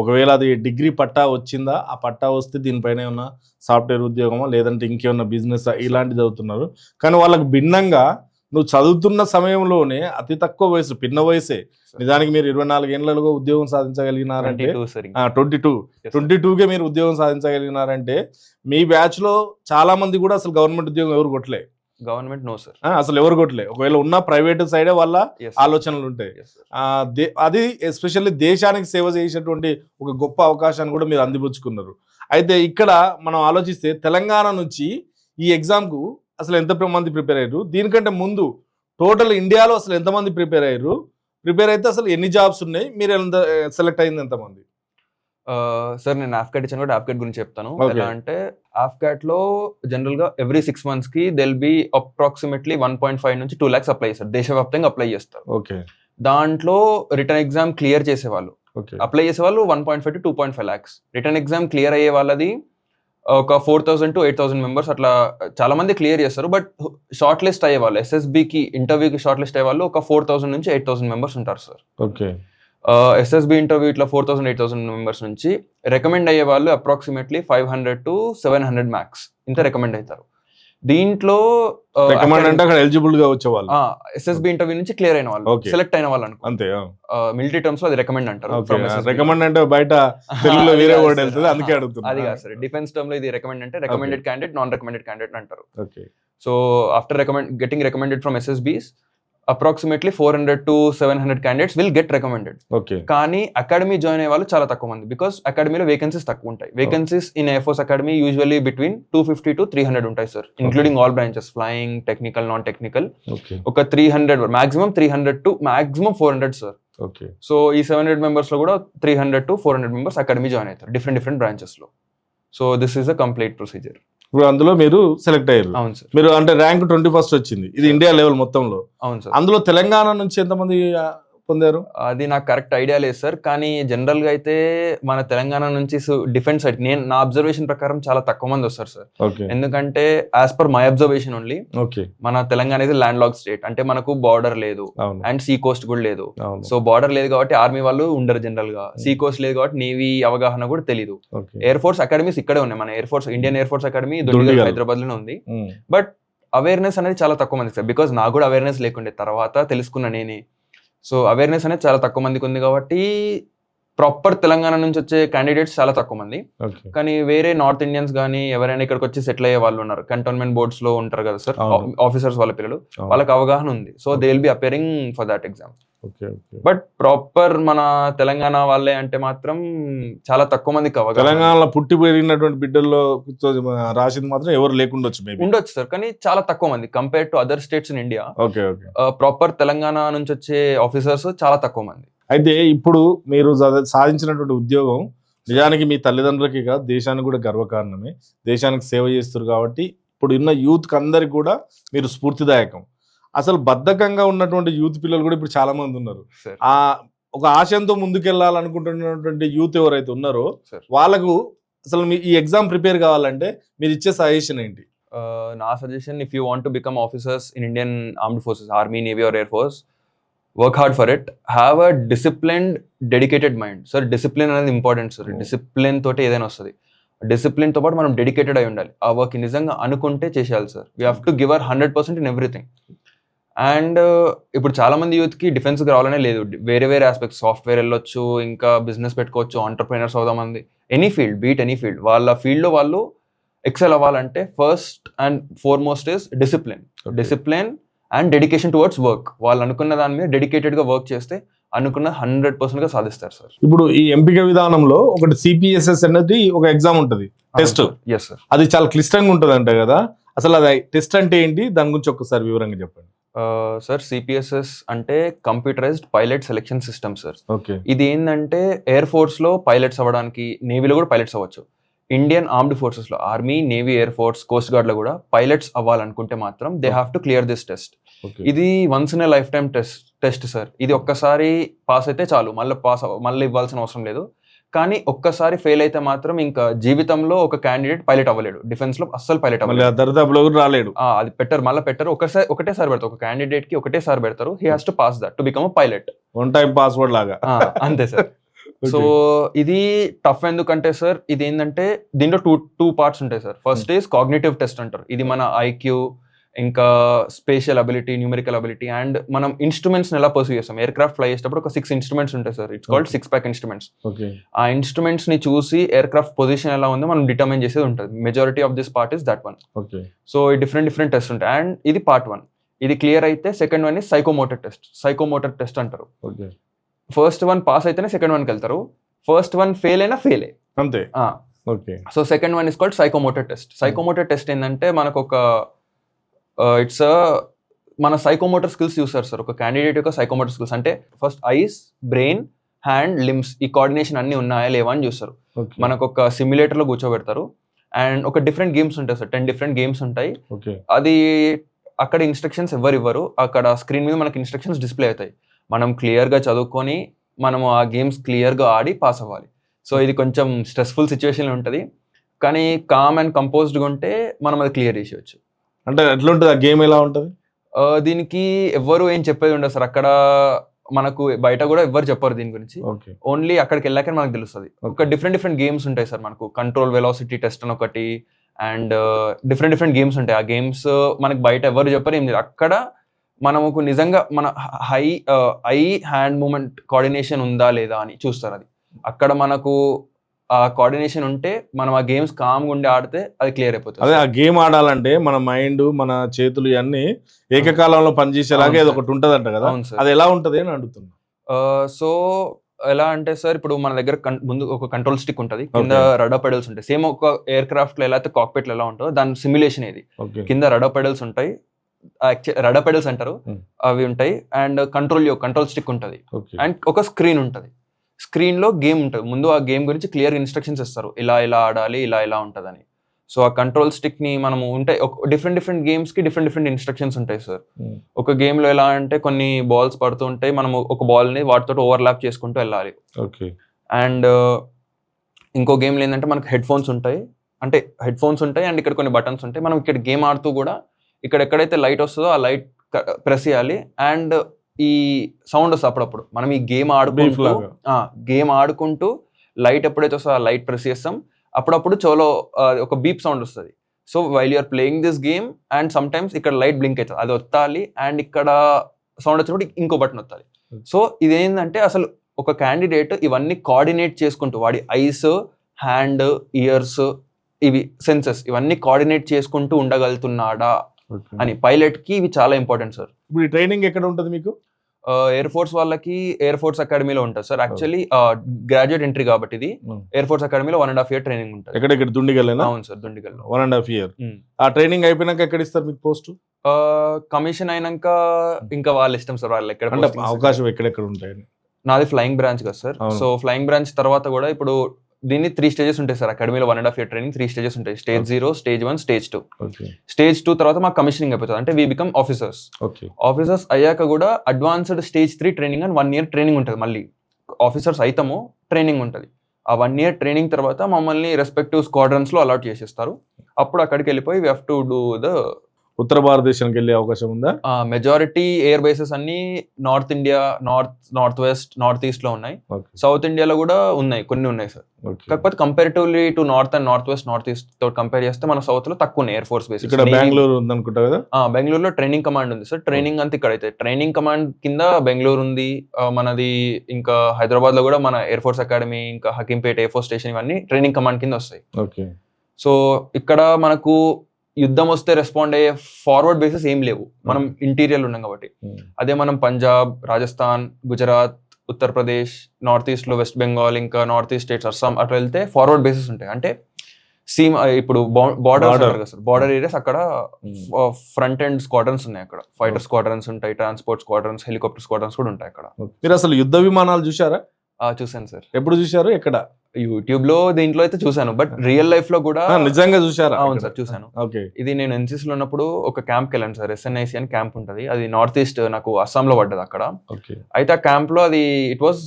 ఒకవేళ అది డిగ్రీ పట్టా వచ్చిందా, ఆ పట్టా వస్తే దీనిపైన ఏమన్నా సాఫ్ట్వేర్ ఉద్యోగమా లేదంటే ఇంకేమన్నా బిజినెస్ ఇలాంటివి చదువుతున్నారు. కానీ వాళ్ళకు భిన్నంగా నువ్వు చదువుతున్న సమయంలోనే అతి తక్కువ వయసు, పిన్న వయసే, నిజానికి మీరు 24 ఏళ్లలో ఉద్యోగం సాధించగలిగినారంటే, 22కే మీరు ఉద్యోగం సాధించగలిగినారంటే, మీ బ్యాచ్ లో చాలా మంది కూడా అసలు గవర్నమెంట్ ఉద్యోగం ఎవరు కొట్టలే. Government no sir. అసలు ఎవరు కొట్టలే, ఒకవేళ ఉన్న ప్రైవేట్ సైడే వాళ్ళ ఆలోచనలు ఉంటాయి. అది ఎస్పెషల్లీ దేశానికి సేవ చేసేటువంటి ఒక గొప్ప అవకాశాన్ని కూడా మీరు అందిపుచ్చుకున్నారు. అయితే ఇక్కడ మనం ఆలోచిస్తే తెలంగాణ నుంచి ఈ ఎగ్జామ్కు అసలు ఎంత మంది ప్రిపేర్ అయ్యారు, దీనికంటే ముందు టోటల్ ఇండియాలో అసలు ఎంతమంది ప్రిపేర్ అయ్యారు, ప్రిపేర్ అయితే అసలు ఎన్ని జాబ్స్ ఉన్నాయి, మీరు ఎంత సెలెక్ట్ అయింది ఎంతమంది? సార్ నేను ఆఫ్కాట్ ఇచ్చాను కూడా ఆఫ్కాట్ గురించి చెప్తాను. ఎలా అంటే ఆఫ్కాట్ లో జనరల్ గా ఎవ్రీ 6 months కి దెల్ బి అప్రాక్సిమేట్లీ 1.5 నుంచి 2 lakhs అప్లై చేస్తారు, దేశవ్యాప్తంగా అప్లై చేస్తారు. ఓకే. దాంట్లో రిటర్న్ ఎగ్జామ్ క్లియర్ చేసేవాళ్ళు, అప్లై చేసే వాళ్ళు 1.5 to 2.5 lakhs. Return exam clear అయ్యే వాళ్ళది ఒక 4,000 to 8,000 మెంబర్స్ అట్లా చాలా మంది క్లియర్ చేస్తారు. బట్ షార్ట్ లిస్ట్ అయ్యే వాళ్ళు ఎస్ఎస్బికి ఇంటర్వ్యూకి షార్ట్ లిస్ట్ అయ్యే వాళ్ళు ఒక 4,000 నుంచి 8,000 మెంబర్స్ ఉంటారు సార్. ఓకే. ఎస్ఎస్బి ఇంటర్వ్యూ ఇట్లా 4,000 8,000 మెంబర్స్ నుంచి రికమెండ్ అయ్యే వాళ్ళు అప్రాక్సిమేట్లీ 500 to 700 మ్యాక్స్ ఇంత రికమెండ్ అవుతారు. దీంట్లో ఎలిజిబుల్ గా వచ్చే వాళ్ళు ఎస్ఎస్బి ఇంటర్వ్యూ నుంచి క్లియర్ అయిన వాళ్ళు, సెలెక్ట్ అయిన వాళ్ళు అనుకో. అంతే. మిలిటరీ టర్మ్స్ లో అది రికమెండ్ అంటారు. రికమెండ్ అంటే బయట తెలుగులో వేరే వర్డ్ వెళ్తుంది, అందుకే అడుగుతున్నా. అది కాదు సార్, డిఫెన్స్ టర్మ్ లో ఇది రికమెండ్ అంటే recommended candidate, non recommended candidate అంటారు. Okay. So after getting recommended from SSBs approximately 400 to 700 candidates will get recommended. Okay. కానీ అకాడమీ జాయిన్ అయ్యే వాళ్ళు చాలా తక్కువ మంది, బికాస్ అకాడమీలో వేకెన్సీస్ తక్కువ ఉంటాయి. Vacancies in air force academy usually between 250 to 300 ఉంటాయి sir, including all branches, flying, technical, non technical. ఒక 300 maximum 300 to maximum 400 sir. Okay. So ఈ 700 మెంబర్స్ లో కూడా 300 to 400 మెంబర్స్ అకాడమీ జాయిన్ అవుతారు డిఫరెంట్ బ్రాంచెస్ లో. So this is a complete procedure. ఇప్పుడు అందులో మీరు సెలెక్ట్ అయ్యారు. అవును సార్. మీరు అంటే ర్యాంక్ 21st వచ్చింది, ఇది ఇండియా లెవెల్ మొత్తంలో. అవును సార్. అందులో తెలంగాణ నుంచి ఎంతమంది పొందారు? అది నాకు కరెక్ట్ ఐడియా లేదు సార్, కానీ జనరల్ గా అయితే మన తెలంగాణ నుంచి డిఫెన్స్ సైడ్ నా అబ్జర్వేషన్ ప్రకారం చాలా తక్కువ మంది వస్తారు సార్. ఎందుకంటే as per my observation only మన తెలంగాణ ఇది ల్యాండ్ లాక్ స్టేట్, అంటే మనకు బార్డర్ లేదు అండ్ సీ కోస్ట్ కూడా లేదు. సో బార్డర్ లేదు కాబట్టి ఆర్మీ వాళ్ళు ఉండరు జనరల్ గా, సీ కోస్ట్ లేదు కాబట్టి నేవీ అవగాహన కూడా తెలియదు. ఎయిర్ ఫోర్స్ అకాడమీస్ ఇక్కడే ఉన్నాయి, మన air force Indian air force academy Hyderabad లోనే ఉంది. బట్ అవేర్నెస్ అనేది చాలా తక్కువ మంది సార్, బికాస్ నాకు కూడా అవేర్నెస్ లేకుండే, తర్వాత తెలుసుకున్నా నేనే. సో అవేర్నెస్ అనేది చాలా తక్కువ మందికి ఉంది కాబట్టి ప్రాపర్ తెలంగాణ నుంచి వచ్చే క్యాండిడేట్స్ చాలా తక్కువ మంది. కానీ వేరే నార్త్ ఇండియన్స్ కానీ ఎవరైనా ఇక్కడికి వచ్చి సెటిల్ అయ్యే వాళ్ళు ఉన్నారు, కంటోన్మెంట్ బోర్డ్స్ లో ఉంటారు కదా సార్ ఆఫీసర్స్, వాళ్ళ పిల్లలు, వాళ్ళకి అవగాహన ఉంది. So they will be appearing for that exam. But proper మన తెలంగాణ వాళ్ళే అంటే మాత్రం చాలా తక్కువ మందికి అవగాహన. తెలంగాణలో పుట్టి పెరిగినటువంటి బిడ్డల్లో రాసింది మాత్రం ఎవరు లేకుండా ఉండొచ్చు సార్, కానీ చాలా తక్కువ మంది compare to other states in India. Proper Telangana నుంచి వచ్చే ఆఫీసర్స్ చాలా తక్కువ మంది. అయితే ఇప్పుడు మీరు సాధించినటువంటి ఉద్యోగం నిజానికి మీ తల్లిదండ్రులకి కాదు, దేశానికి కూడా గర్వకారణమే. దేశానికి సేవ చేస్తారు కాబట్టి ఇప్పుడు ఉన్న యూత్ అందరికి కూడా మీరు స్ఫూర్తిదాయకం. అసలు బద్ధకంగా ఉన్నటువంటి యూత్ పిల్లలు కూడా ఇప్పుడు చాలా మంది ఉన్నారు. ఆ ఒక ఆశయంతో ముందుకెళ్ళాలనుకుంటున్నటువంటి యూత్ ఎవరైతే ఉన్నారో వాళ్ళకు అసలు ఈ ఎగ్జామ్ ప్రిపేర్ కావాలంటే మీరు ఇచ్చే సజెషన్ ఏంటి? నా suggestion, if you want to become officers in Indian armed forces, army, navy or air force, work hard for it, have a disciplined dedicated mind. Sir discipline అనేది ఇంపార్టెంట్ సార్, డిసిప్లిన్ తోటి ఏదైనా వస్తుంది. Discipline తో పాటు మనం dedicated అయి ఉండాలి, ఆ వర్క్ నిజంగా అనుకుంటే చేసేయాలి sir. We have to give our 100% in everything. And ఇప్పుడు చాలా మంది యూత్ కి డిఫెన్స్ రావాలనే లేదు, వేరే వేరే ఆస్పెక్ట్స్, సాఫ్ట్వేర్ వెళ్ళొచ్చు, ఇంకా బిజినెస్ పెట్టుకోవచ్చు, ఆంటర్ప్రైనర్స్ అవుదామంది, any field, be it any field, వాళ్ళ ఫీల్డ్లో వాళ్ళు ఎక్సెల్ అవ్వాలంటే first and foremost is discipline and dedication towards work. వాళ్ళు అనుకున్న దాని మీద డెడికేటెడ్ గా వర్క్ చేస్తే అనుకున్న 100% గా సాధిస్తారు సార్. ఇప్పుడు ఈ ఎంపిక విధానంలో ఒకటి సిపిఎస్ఎస్ అనేది ఒక ఎగ్జామ్ ఉంటుంది, టెస్ట్. Yes sir. అది చాలా క్లిష్టంగా ఉంటుంది అంట కదా, అసలు అది టెస్ట్ అంటే ఏంటి, దాని గురించి ఒకసారి వివరంగా చెప్పండి. సార్ సిపిఎస్ఎస్ అంటే computerised pilot selection system sir. Okay. ఇది ఏంటంటే ఎయిర్ ఫోర్స్ లో పైలట్స్ అవ్వడానికి, నేవీలో కూడా పైలట్స్ అవ్వచ్చు, ఇండియన్ ఆర్మ్డ్ ఫోర్సెస్ లో army, navy, air force, coast guard లో కూడా పైలట్స్ అవ్వాలనుకుంటే మాత్రం they have to clear this test. ఇది once in a life time test sir. ఇది ఒక్కసారి పాస్ అయితే చాలు, మళ్ళీ ఇవ్వాల్సిన అవసరం లేదు. కానీ ఒక్కసారి ఫెయిల్ అయితే మాత్రం ఇంకా జీవితంలో ఒక క్యాండిడేట్ పైలట్ అవ్వలేడు, డిఫెన్స్ లో అస్సలు పైలట్ రాలేడు. అది పెట్టరు ఒకటేసారి పెడతారు, ఒక క్యాండిడేట్ కి ఒకటేసారి పెడతారు. He has to pass that to become a pilot, one time password లాగా. అంతే సార్. సో ఇది టఫ్ ఎందుకంటే సార్, ఇది ఏంటంటే దీంట్లో టూ పార్ట్స్ ఉంటాయి sir. First is cognitive test అంటారు, ఇది మన ఐక్యూ, ఇంకా spatial ability, numerical ability, and మనం ఇన్స్ట్రుమెంట్స్ ఎలా పర్సీవ్ చేస్తాం. ఎయిర్ క్రాఫ్ట్ ఫ్లై చేసేటప్పుడు ఒక 6 ఇన్స్ట్రుమెంట్స్ ఉంటాయి sir. It's called 6 pack instruments. ఆ ఇన్స్ట్రుమెంట్స్ ని చూసి ఎయిర్ క్రాఫ్ట్ పొజిషన్ ఎలా ఉందో మనం డిటర్మైన్ చేసేది ఉంటుంది. Majority of this part is that one. So different test ఉంటాయి. అండ్ ఇది పార్ట్ 1. ఇది క్లియర్ అయితే second one is psychomotor test. Psychomotor test అంటారు. ఫస్ట్ వన్ పాస్ అయితేనే సెకండ్ వన్కి వెళ్తారు. ఫస్ట్ వన్ ఫెయిల్ అయినా ఫెయిలే అంతే. So second one is called psychomotor test. Psychomotor test ఏంటంటే మనకు ఒక ఇట్స్ మన సైకోమోటర్ స్కిల్స్ చూస్తారు సార్. ఒక క్యాండిడేట్ యొక్క సైకోమోటర్ స్కిల్స్ అంటే first ice, brain, hand, limbs ఈ కోఆర్డినేషన్ అన్ని ఉన్నాయా లేవా అని చూస్తారు. మనకు ఒక సిమ్యులేటర్ లో కూర్చోబెడతారు. అండ్ ఒక డిఫరెంట్ గేమ్స్ ఉంటాయి సార్. 10 డిఫరెంట్ గేమ్స్ ఉంటాయి. అది అక్కడ ఇన్స్ట్రక్షన్స్ ఎవరు ఇవ్వరు. అక్కడ స్క్రీన్ మీద మనకి ఇన్స్ట్రక్షన్స్ డిస్ప్లే అవుతాయి. మనం క్లియర్ గా చదువుకొని మనము ఆ గేమ్స్ క్లియర్ గా ఆడి పాస్ అవ్వాలి. సో ఇది కొంచెం స్ట్రెస్ఫుల్ సిచ్యువేషన్ ఉంటుంది. కానీ కామ్ అండ్ కంపోజ్డ్గా ఉంటే మనం అది క్లియర్ చేసేయచ్చు. అంటే ఎట్లా ఉంటుంది ఆ గేమ్? ఎలా ఉంటుంది? దీనికి ఎవ్వరు ఏం చెప్పేది ఉండదు సార్. అక్కడ మనకు బయట కూడా ఎవ్వరు చెప్పారు దీని గురించి. ఓన్లీ అక్కడికి వెళ్ళాక మనకు తెలుస్తుంది. ఒక డిఫరెంట్ గేమ్స్ ఉంటాయి సార్. మనకు కంట్రోల్ వెలాసిటీ టెస్ట్ అని ఒకటి, అండ్ డిఫరెంట్ గేమ్స్ ఉంటాయి. ఆ గేమ్స్ మనకు బయట ఎవరు చెప్పారు, ఏం లేదు. అక్కడ మనకు నిజంగా మన ఐ హ్యాండ్ మూమెంట్ కోఆర్డినేషన్ ఉందా లేదా అని చూస్తారు. అది అక్కడ మనకు ఆ కోఆర్డినేషన్ ఉంటే మనం ఆ గేమ్స్ కామ్గా ఉండి ఆడితే అది క్లియర్ అయిపోతుంది. అదే ఆ గేమ్ ఆడాలంటే మన మైండ్, మన చేతులు ఇవన్నీ ఏకకాలంలో పనిచేసేలాగా ఏదో ఒకటి ఉంటది అంట కదా. అది ఎలా ఉంటది అని అడుగుతున్నా. సో ఎలా అంటే సార్, ఇప్పుడు మన దగ్గర ముందు ఒక కంట్రోల్ స్టిక్ ఉంటుంది, కింద రడర్ పెడల్స్ ఉంటాయి. సేమ్ ఒక ఎయిర్ క్రాఫ్ట్ లో ఎలా అయితే కాక్పిట్ లో ఎలా ఉంటుందో దాని సిమ్యులేషన్ ఇది. కింద రడర్ పెడల్స్ ఉంటాయి, రడర్ పెడల్స్ అంటారు, అవి ఉంటాయి. అండ్ కంట్రోల్ స్టిక్ ఉంటుంది. అండ్ ఒక స్క్రీన్ ఉంటుంది. స్క్రీన్ లో గేమ్ ఉంటుంది. ముందు ఆ గేమ్ గురించి క్లియర్ ఇన్స్ట్రక్షన్స్ ఇస్తారు, ఇలా ఆడాలి, ఇలా ఉంటుందని. సో ఆ కంట్రోల్ స్టిక్ ని మనము ఉంటాయి. డిఫరెంట్ గేమ్స్ కి డిఫరెంట్ ఇన్స్ట్రక్షన్స్ ఉంటాయి సార్. ఒక గేమ్ లో ఎలా అంటే కొన్ని బాల్స్ పడుతూ ఉంటాయి, మనం ఒక బాల్ ని వాటితో ఓవర్లాప్ చేసుకుంటూ వెళ్ళాలి. అండ్ ఇంకో గేమ్ లో ఏంటంటే మనకు హెడ్ ఫోన్స్ ఉంటాయి. అండ్ ఇక్కడ కొన్ని బటన్స్ ఉంటాయి. మనం ఇక్కడ గేమ్ ఆడుతూ కూడా ఇక్కడ ఎక్కడైతే లైట్ వస్తుందో ఆ లైట్ ప్రెస్ చేయాలి. అండ్ ఈ సౌండ్ వస్తుంది అప్పుడప్పుడు. మనం ఈ గేమ్ ఆడుకుంటూ లైట్ ఎప్పుడైతే వస్తుందో ఆ లైట్ ప్రెస్ చేస్తాం. అప్పుడప్పుడు చోలో ఒక బీప్ సౌండ్ వస్తుంది. So while you're playing this game and sometimes ఇక్కడ లైట్ బ్లింక్ అవుతుంది, అది వత్తాలి. అండ్ ఇక్కడ సౌండ్ వచ్చినప్పుడు ఇంకో బటన్ వత్తాలి. సో ఇదేంటంటే అసలు ఒక క్యాండిడేట్ ఇవన్నీ కోఆర్డినేట్ చేసుకుంటూ, వాడి ఐస్, హ్యాండ్, ఇయర్స్, ఇవి సెన్సెస్ ఇవన్నీ కోఆర్డినేట్ చేసుకుంటూ ఉండగలుగుతున్నాడా అని పైలట్ కి ఇవి చాలా ఇంపార్టెంట్ సార్. ఇప్పుడు ఈ ట్రైనింగ్ ఎక్కడ ఉంటుంది మీకు? ఎయిర్ ఫోర్స్ వాళ్ళకి ఎయిర్ ఫోర్స్ అకాడమీలో ఉంటుంది సార్. యాక్చువల్లీ గ్రాడ్యుయేట్ ఎంట్రీ కాబట్టి ఇది ఎయిర్ ఫోర్స్ అకాడమీలో 1.5 year ట్రైనింగ్ ఉంటుంది. ఎక్కడ? దుండిగల్. అవును సార్, దుండిగల్లో 1.5 year. ఆ ట్రైనింగ్ అయిపోయినాక ఎక్కడ ఇస్తారు మీకు పోస్ట్? కమిషన్ అయినాక ఇంకా వాళ్ళ ఇష్టం సార్, వాళ్ళు ఎక్కడ అవకాశం ఎక్కడెక్కడ ఉంటాయని. నాది ఫ్లయింగ్ బ్రాంచ్ కదా సార్. సో ఫ్లయింగ్ బ్రాంచ్ తర్వాత కూడా ఇప్పుడు దీన్ని 3 stages ఉంటాయి సార్. అకాడమీలో 1.5 year ట్రైనింగ్ 3 stages ఉంటాయి. Stage 0, Stage 1, Stage 2. Stage 2 తర్వాత మాకు కమిషనింగ్ అయిపోతుంది. అంటే వీ బికమ్ ఆఫీసర్స్. ఆఫీసర్స్ అయ్యాక కూడా అడ్వాన్స్డ్ Stage 3 ట్రైనింగ్ అని 1 year ట్రైనింగ్ ఉంటుంది. మళ్ళీ ఆఫీసర్స్ అయితాము, ట్రైనింగ్ ఉంటుంది. ఆ 1 year ట్రైనింగ్ తర్వాత మమ్మల్ని రెస్పెక్టివ్ స్క్వాడ్రన్స్ లో అలాట్ చేసేస్తారు. అప్పుడు అక్కడికి వెళ్ళిపోయి we have to do the ఉత్తర భారతదేశానికి వెళ్ళే అవకాశం ఉందా? మెజారిటీ ఎయిర్ బేసెస్ అన్ని north India, north west, north east లో ఉన్నాయి. సౌత్ ఇండియాలో కూడా కొన్ని ఉన్నాయి సార్. కాకపోతే comparatively to north and north west, north east తో కంపేర్ చేస్తే మన సౌత్ లో తక్కువ ఉన్నాయి ఎయిర్ ఫోర్స్ బేసెస్. ఇక్కడ బెంగళూరు ఉంది అనుకుంటా కదా? బెంగళూరులో ట్రైనింగ్ కమాండ్ ఉంది సార్. ట్రైనింగ్ అంతా ఇక్కడైతే ట్రైనింగ్ కమాండ్ కింద బెంగళూరు ఉంది మనది. ఇంకా హైదరాబాద్ లో కూడా మన ఎయిర్ ఫోర్స్ అకాడమీ, ఇంకా హకీంపేట్ ఎయిర్ ఫోర్స్ స్టేషన్, ఇవన్నీ ట్రైనింగ్ కమాండ్ కింద వస్తాయి. సో ఇక్కడ మనకు యుద్ధం వస్తే రెస్పాండ్ అయ్యే ఫార్వర్డ్ బేసెస్ ఏం లేవు, మనం ఇంటీరియర్ ఉన్నాం కాబట్టి. అదే మనం పంజాబ్, రాజస్థాన్, గుజరాత్, ఉత్తరప్రదేశ్, నార్త్ ఈస్ట్ లో వెస్ట్ బెంగాల్, ఇంకా నార్త్ ఈస్ట్ స్టేట్స్, అస్సాం అట్లా వెళ్తే ఫార్వర్డ్ బేసెస్ ఉంటాయి. అంటే ఇప్పుడు బార్డర్ ఏరియాస్ అక్కడ ఫ్రంట్ ఎండ్ స్క్వాడ్రన్స్ ఉన్నాయి. అక్కడ ఫైటర్ స్క్వాడ్రన్స్ ఉంటాయి, ట్రాన్స్పోర్ట్ స్క్వాడ్రన్స్, హెలికాప్టర్ స్క్వాడ్రన్స్ కూడా ఉంటాయి అక్కడ. మీరు అసలు యుద్ధ విమానాలు చూసారా? చూసాను సార్. ఎప్పుడు చూసారు? ఎక్కడ? యూట్యూబ్ లో, దీంట్లో అయితే చూసాను. బట్ రియల్ లైఫ్ లో కూడా నిజంగా చూసారా? అవును సార్, చూసాను. ఇది నేను ఎన్సీసీ లో ఉన్నప్పుడు ఒక క్యాంప్ కి వెళ్ళాను సార్. SNIC అని క్యాంప్ ఉంటుంది. అది నార్త్ ఈస్ట్, నాకు అస్సాం లో పడ్డది అక్కడ. అయితే ఆ క్యాంప్ లో అది it was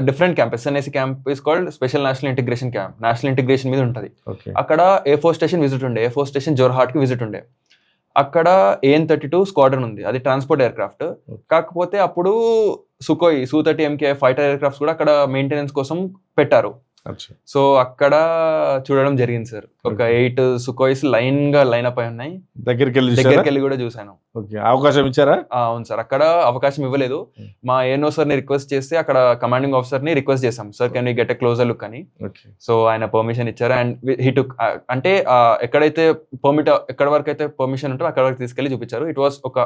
different camp. SNIC camp is called special national integration camp. National integration మీద ఉంటుంది. అక్కడ ఎయిర్ ఫోర్స్ స్టేషన్ విజిట్ ఉండే, ఎయిర్ ఫోర్స్ స్టేషన్ జోర్హాట్ కి విజిట్ ఉండే. అక్కడ AN-32 స్క్వాడ్రన్ ఉంది, అది ట్రాన్స్పోర్ట్ ఎయిర్ క్రాఫ్ట్. కాకపోతే అప్పుడు Su-30 MKI fighter air crafts కూడా అక్కడ మెయింటెనెన్స్ కోసం పెట్టారు. సో అక్కడ చూడడం జరిగింది సార్. ఒక 8 సుకోయిస్ లైన్ అప్ అయి ఉన్నాయి. దగ్గరికి వెళ్ళి కూడా చూసాను. అవకాశం ఇచ్చారా? అవును సార్, అక్కడ అవకాశం ఇవ్వలేదు. మా ఏఎన్ఓ సార్ ని రిక్వెస్ట్ చేస్తే అక్కడ కమాండింగ్ ఆఫీసర్ ని రిక్వెస్ట్ చేసాం, sir can we get a closer look అని. సో ఆయన పర్మిషన్ ఇచ్చారు అండ్ హీ టుక్, అంటే ఎక్కడైతే ఎక్కడ వరకు అయితే పర్మిషన్ ఉంటుందో అక్కడ వరకు తీసుకెళ్లి చూపించారు. ఇట్ వాస్ ఒక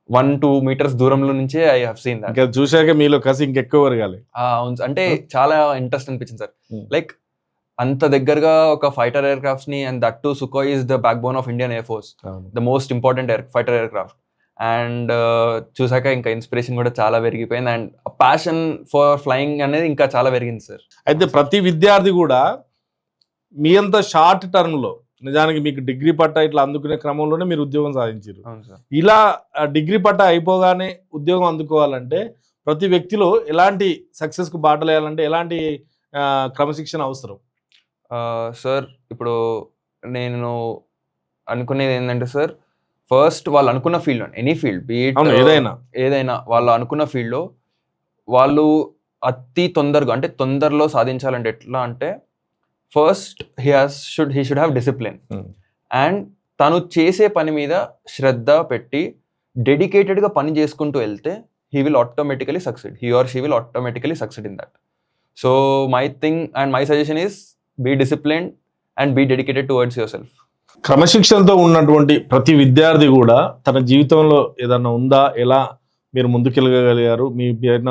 1-2 మీటర్స్ దూరంలో నుంచే ఐ హావ్ సీన్ దట్. చూశాక మీలో కసి ఇంకెక్కువ పెరగాలి. అవును, అంటే చాలా ఇంట్రెస్ట్ అనిపించింది సార్. లైక్ అంత దగ్గరగా ఒక ఫైటర్ ఎయిర్ క్రాఫ్ట్స్ ని, and that to Sukhoi is the back bone of Indian air force, the most important fighter air craft. And చూసాక ఇంకా ఇన్స్పిరేషన్ కూడా చాలా పెరిగిపోయింది అండ్ ప్యాషన్ ఫర్ ఫ్లయింగ్ అనేది ఇంకా చాలా పెరిగింది సార్. అయితే ప్రతి విద్యార్థి కూడా మీ అంత షార్ట్ టర్మ్ లో, నిజానికి మీకు డిగ్రీ పట్టా ఇట్లా అందుకునే క్రమంలోనే మీరు ఉద్యోగం సాధించారు. ఇలా డిగ్రీ పట్టా అయిపోగానే ఉద్యోగం అందుకోవాలంటే ప్రతి వ్యక్తిలో ఎలాంటి సక్సెస్ కు బాటలు వేయాలంటే ఎలాంటి క్రమశిక్షణ అవసరం? సార్ ఇప్పుడు నేను అనుకునేది ఏంటంటే సార్, ఫస్ట్ వాళ్ళు అనుకున్న ఫీల్డ్, ఎనీ ఫీల్డ్ ఏదైనా వాళ్ళు అనుకున్న ఫీల్డ్లో వాళ్ళు అతి తొందరగా, అంటే తొందరలో సాధించాలంటే ఎట్లా అంటే, first he should have discipline and తను చేసే పని మీద శ్రద్ధ పెట్టి డెడికేటెడ్గా పని చేసుకుంటూ వెళ్తే he will automatically succeed. He or she will automatically succeed in that. So my thing and my suggestion is be disciplined and be dedicated towards yourself. క్రమశిక్షణతో ఉన్నటువంటి ప్రతి విద్యార్థి కూడా తన జీవితంలో ఏదన్నా ఉందా, ఎలా మీరు ముందుకెళ్ళగలిగారు, మీ పైన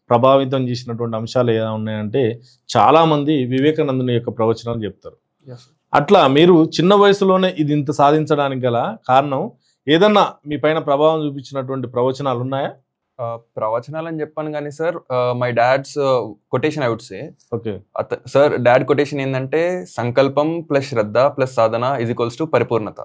ప్రభావితం చేసినటువంటి అంశాలు ఏదైనా ఉన్నాయంటే చాలామంది వివేకానందుని యొక్క ప్రవచనాలు చెప్తారు. అట్లా మీరు చిన్న వయసులోనే ఇది ఇంత సాధించడానికి గల కారణం ఏదన్నా మీ పైన ప్రభావం చూపించినటువంటి ప్రవచనాలు ఉన్నాయా? ప్రవచనాలు అని చెప్పాను కానీ sir, my dad's quotation I would say. Okay sir, dad quotation ఏంటంటే, సంకల్పం ప్లస్ శ్రద్ధ ప్లస్ సాధన ఈజ్ ఈక్వల్స్ టు పరిపూర్ణత.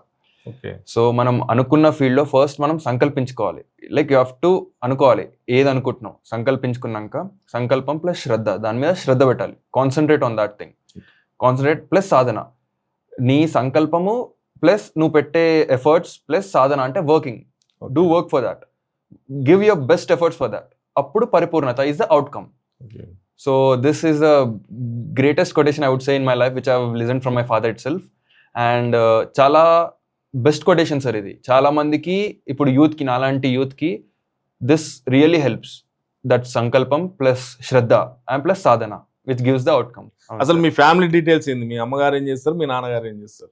సో మనం అనుకున్న ఫీల్డ్ లో ఫస్ట్ మనం సంకల్పించుకోవాలి. లైక్ యూ హ్యావ్ టు అనుకోవాలి ఏది అనుకుంటున్నావు. సంకల్పించుకున్నాక సంకల్పం ప్లస్ శ్రద్ధ, దాని మీద శ్రద్ధ పెట్టాలి. Concentrate on that thing. Concentrate plus సాధన, నీ సంకల్పము ప్లస్ నువ్వు పెట్టే ఎఫర్ట్స్ ప్లస్ సాధన అంటే working. Do work for that, give your best efforts for that. అప్పుడు పరిపూర్ణత is the outcome. So this is the greatest quotation I would say in my life which I have listened from my father itself. And చాలా best quotation sir ఇది. చాలా మందికి ఇప్పుడు యూత్కి, నాలాంటి యూత్కి దిస్ రియల్లీ హెల్ప్స్. దట్ సంకల్పం plus Shraddha and plus Sadhana which gives the outcome. అసలు మీ ఫ్యామిలీ డీటెయిల్స్ ఏంది? మీ అమ్మగారు ఏం చేస్తారు, మీ నాన్నగారు ఏం చేస్తారు?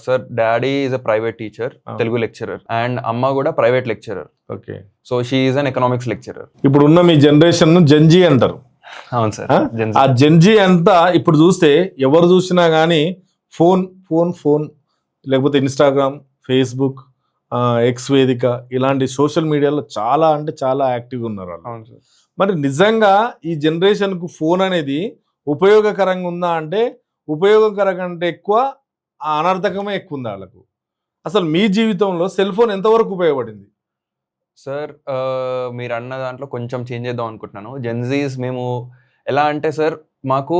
Sir, daddy is a private teacher, Telugu lecturer, and అమ్మ కూడా private lecturer. Okay. So she is an economics lecturer. ఇప్పుడు ఉన్న మీ జనరేషన్ జెన్జీ అంటారు. అవును సార్. ఆ జెన్జీ అంతా ఇప్పుడు చూస్తే ఎవరు చూసినా కానీ ఫోన్ ఫోన్ ఫోన్, లేకపోతే ఇన్స్టాగ్రామ్, ఫేస్బుక్, ఎక్స్ వేదిక, ఇలాంటి సోషల్ మీడియాలో చాలా అంటే చాలా యాక్టివ్గా ఉన్నారు వాళ్ళు. అవును సార్. మరి నిజంగా ఈ జనరేషన్కు ఫోన్ అనేది ఉపయోగకరంగా ఉందా అంటే ఉపయోగకరం కంటే ఎక్కువ అనర్థకమే ఎక్కువ ఉంది వాళ్ళకు. అసలు మీ జీవితంలో సెల్ ఫోన్ ఎంతవరకు ఉపయోగపడింది? సార్, మీరు అన్న దాంట్లో కొంచెం చేంజ్ చేద్దాం అనుకుంటున్నాను. జెన్జీస్ మేము ఎలా అంటే సార్, మాకు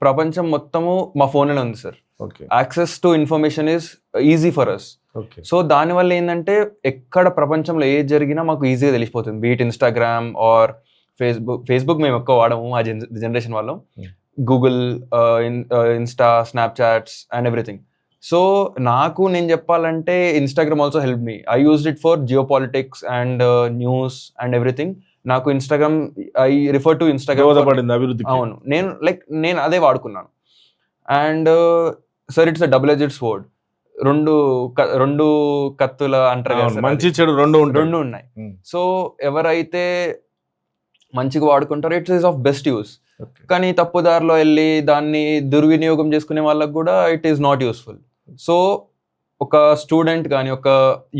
ప్రపంచం మొత్తము మా ఫోన్లోనే ఉంది sir. Access to information is easy for us. So దానివల్ల ఏంటంటే ఎక్కడ ప్రపంచంలో ఏది జరిగినా మాకు ఈజీగా తెలిసిపోతుంది. బీట్ ఇన్స్టాగ్రామ్ ఆర్ ఫేస్బుక్ మేము ఎక్కువ వాడము ఆ జనరేషన్ వాళ్ళం. Google, insta, snapchats and everything. So నాకు నేను చెప్పాలంటే Instagram also help me. I used it for geopolitics and news and everything. నాకు Instagram, I refer to Instagram. అవును, నేను అదే వాడుకున్నాను. And sir, it's a double edged sword. రెండు కత్తుల అంటారు కదా, మంచి చెడు రెండు ఉన్నాయి. సో ఎవరైతే మంచిగా వాడుకుంటారో it's is of best use. కానీ తప్పుదారిలో వెళ్ళి దాన్ని దుర్వినియోగం చేసుకునే వాళ్ళకి కూడా it is not useful. So ఒక స్టూడెంట్ కానీ ఒక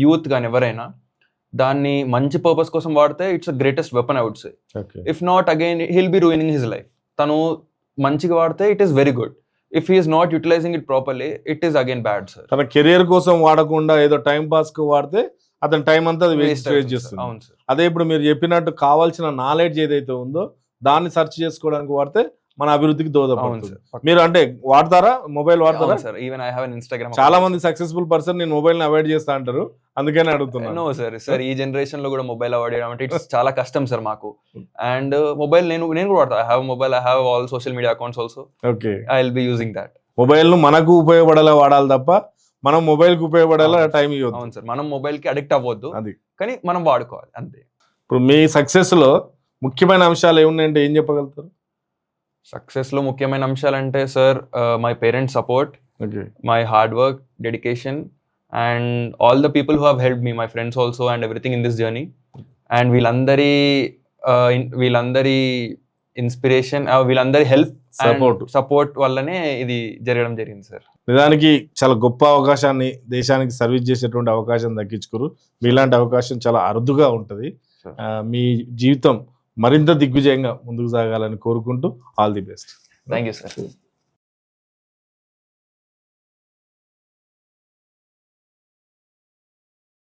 యూత్ కానీ ఎవరైనా దాన్ని మంచి పర్పస్ కోసం వాడితే it's a greatest weapon I would say. If not, again he'll be ruining his life. తను మంచిగా వాడితే it is very good. If he is not utilising it properly, it is again bad sir. తన career కోసం వాడకుండా ఏదో time pass కు వాడితే అతని టైం అంతా వేస్ట్ చేస్తుంది. అవును సార్. అదే ఇప్పుడు మీరు చెప్పినట్టు కావాల్సిన నాలెడ్జ్ ఏదైతే ఉందో దాన్ని సెర్చ్ చేసుకోవడానికి వాడితే మన అభివృద్ధికి అవును దోహదపడుతుంది. సార్. మీరు అంటే వాడతారా, మొబైల్ వాడతారా? అవును sir. Even I have an Instagram చాలా మంది సక్సెస్ఫుల్ పర్సన్ నేను మొబైల్ ని అవాయిడ్ చేస్తా అంటారు, అందుకనే అడుగుతున్నాను. No sir. సార్ ఈ జనరేషన్ లో కూడా మొబైల్ అవాయిడ్ చేయడం అంటే ఇట్స్ చాలా కష్టం సార్ మాకు. అండ్ మొబైల్ నేను కూడా వాడతా. I have mobile, I have all social media accounts also. Okay, I will be using that. Mobile ను మనకు ఉపయోగపడేలా వాడాలి తప్ప మనం మొబైల్ కు ఉపయోగపడేలా అవును. టైం ఇవ్వద్దు. అవును సార్. మనం మొబైల్ కి అడిక్ట్ అవ్వద్దు, అది కానీ మనం వాడుకోవాలి అంతే. ఇప్పుడు మీ సక్సెస్ లో ముఖ్యమైన అంశాలు ఏమున్నాయంటే ఏం చెప్పగలుగుతారు? సక్సెస్ లో ముఖ్యమైన అంశాలంటే sir my parents support, okay, my hard work, dedication, and all the people who have helped me, my friends also, and everything in this journey. And వీళ్ళందరి ఇన్స్పిరేషన్, వీళ్ళందరి హెల్ప్ సపోర్ట్ వల్లనే ఇది జరగడం జరిగింది సార్. నిజానికి చాలా గొప్ప అవకాశాన్ని దేశానికి సర్వీస్ చేసేటువంటి అవకాశం దక్కించుకోరు. మీలాంటి అవకాశం చాలా అరుదుగా ఉంటుంది. Sure. మీ జీవితం మరింత దిగ్విజయంగా ముందుకు సాగాలని కోరుకుంటూ all the best. Thank you sir.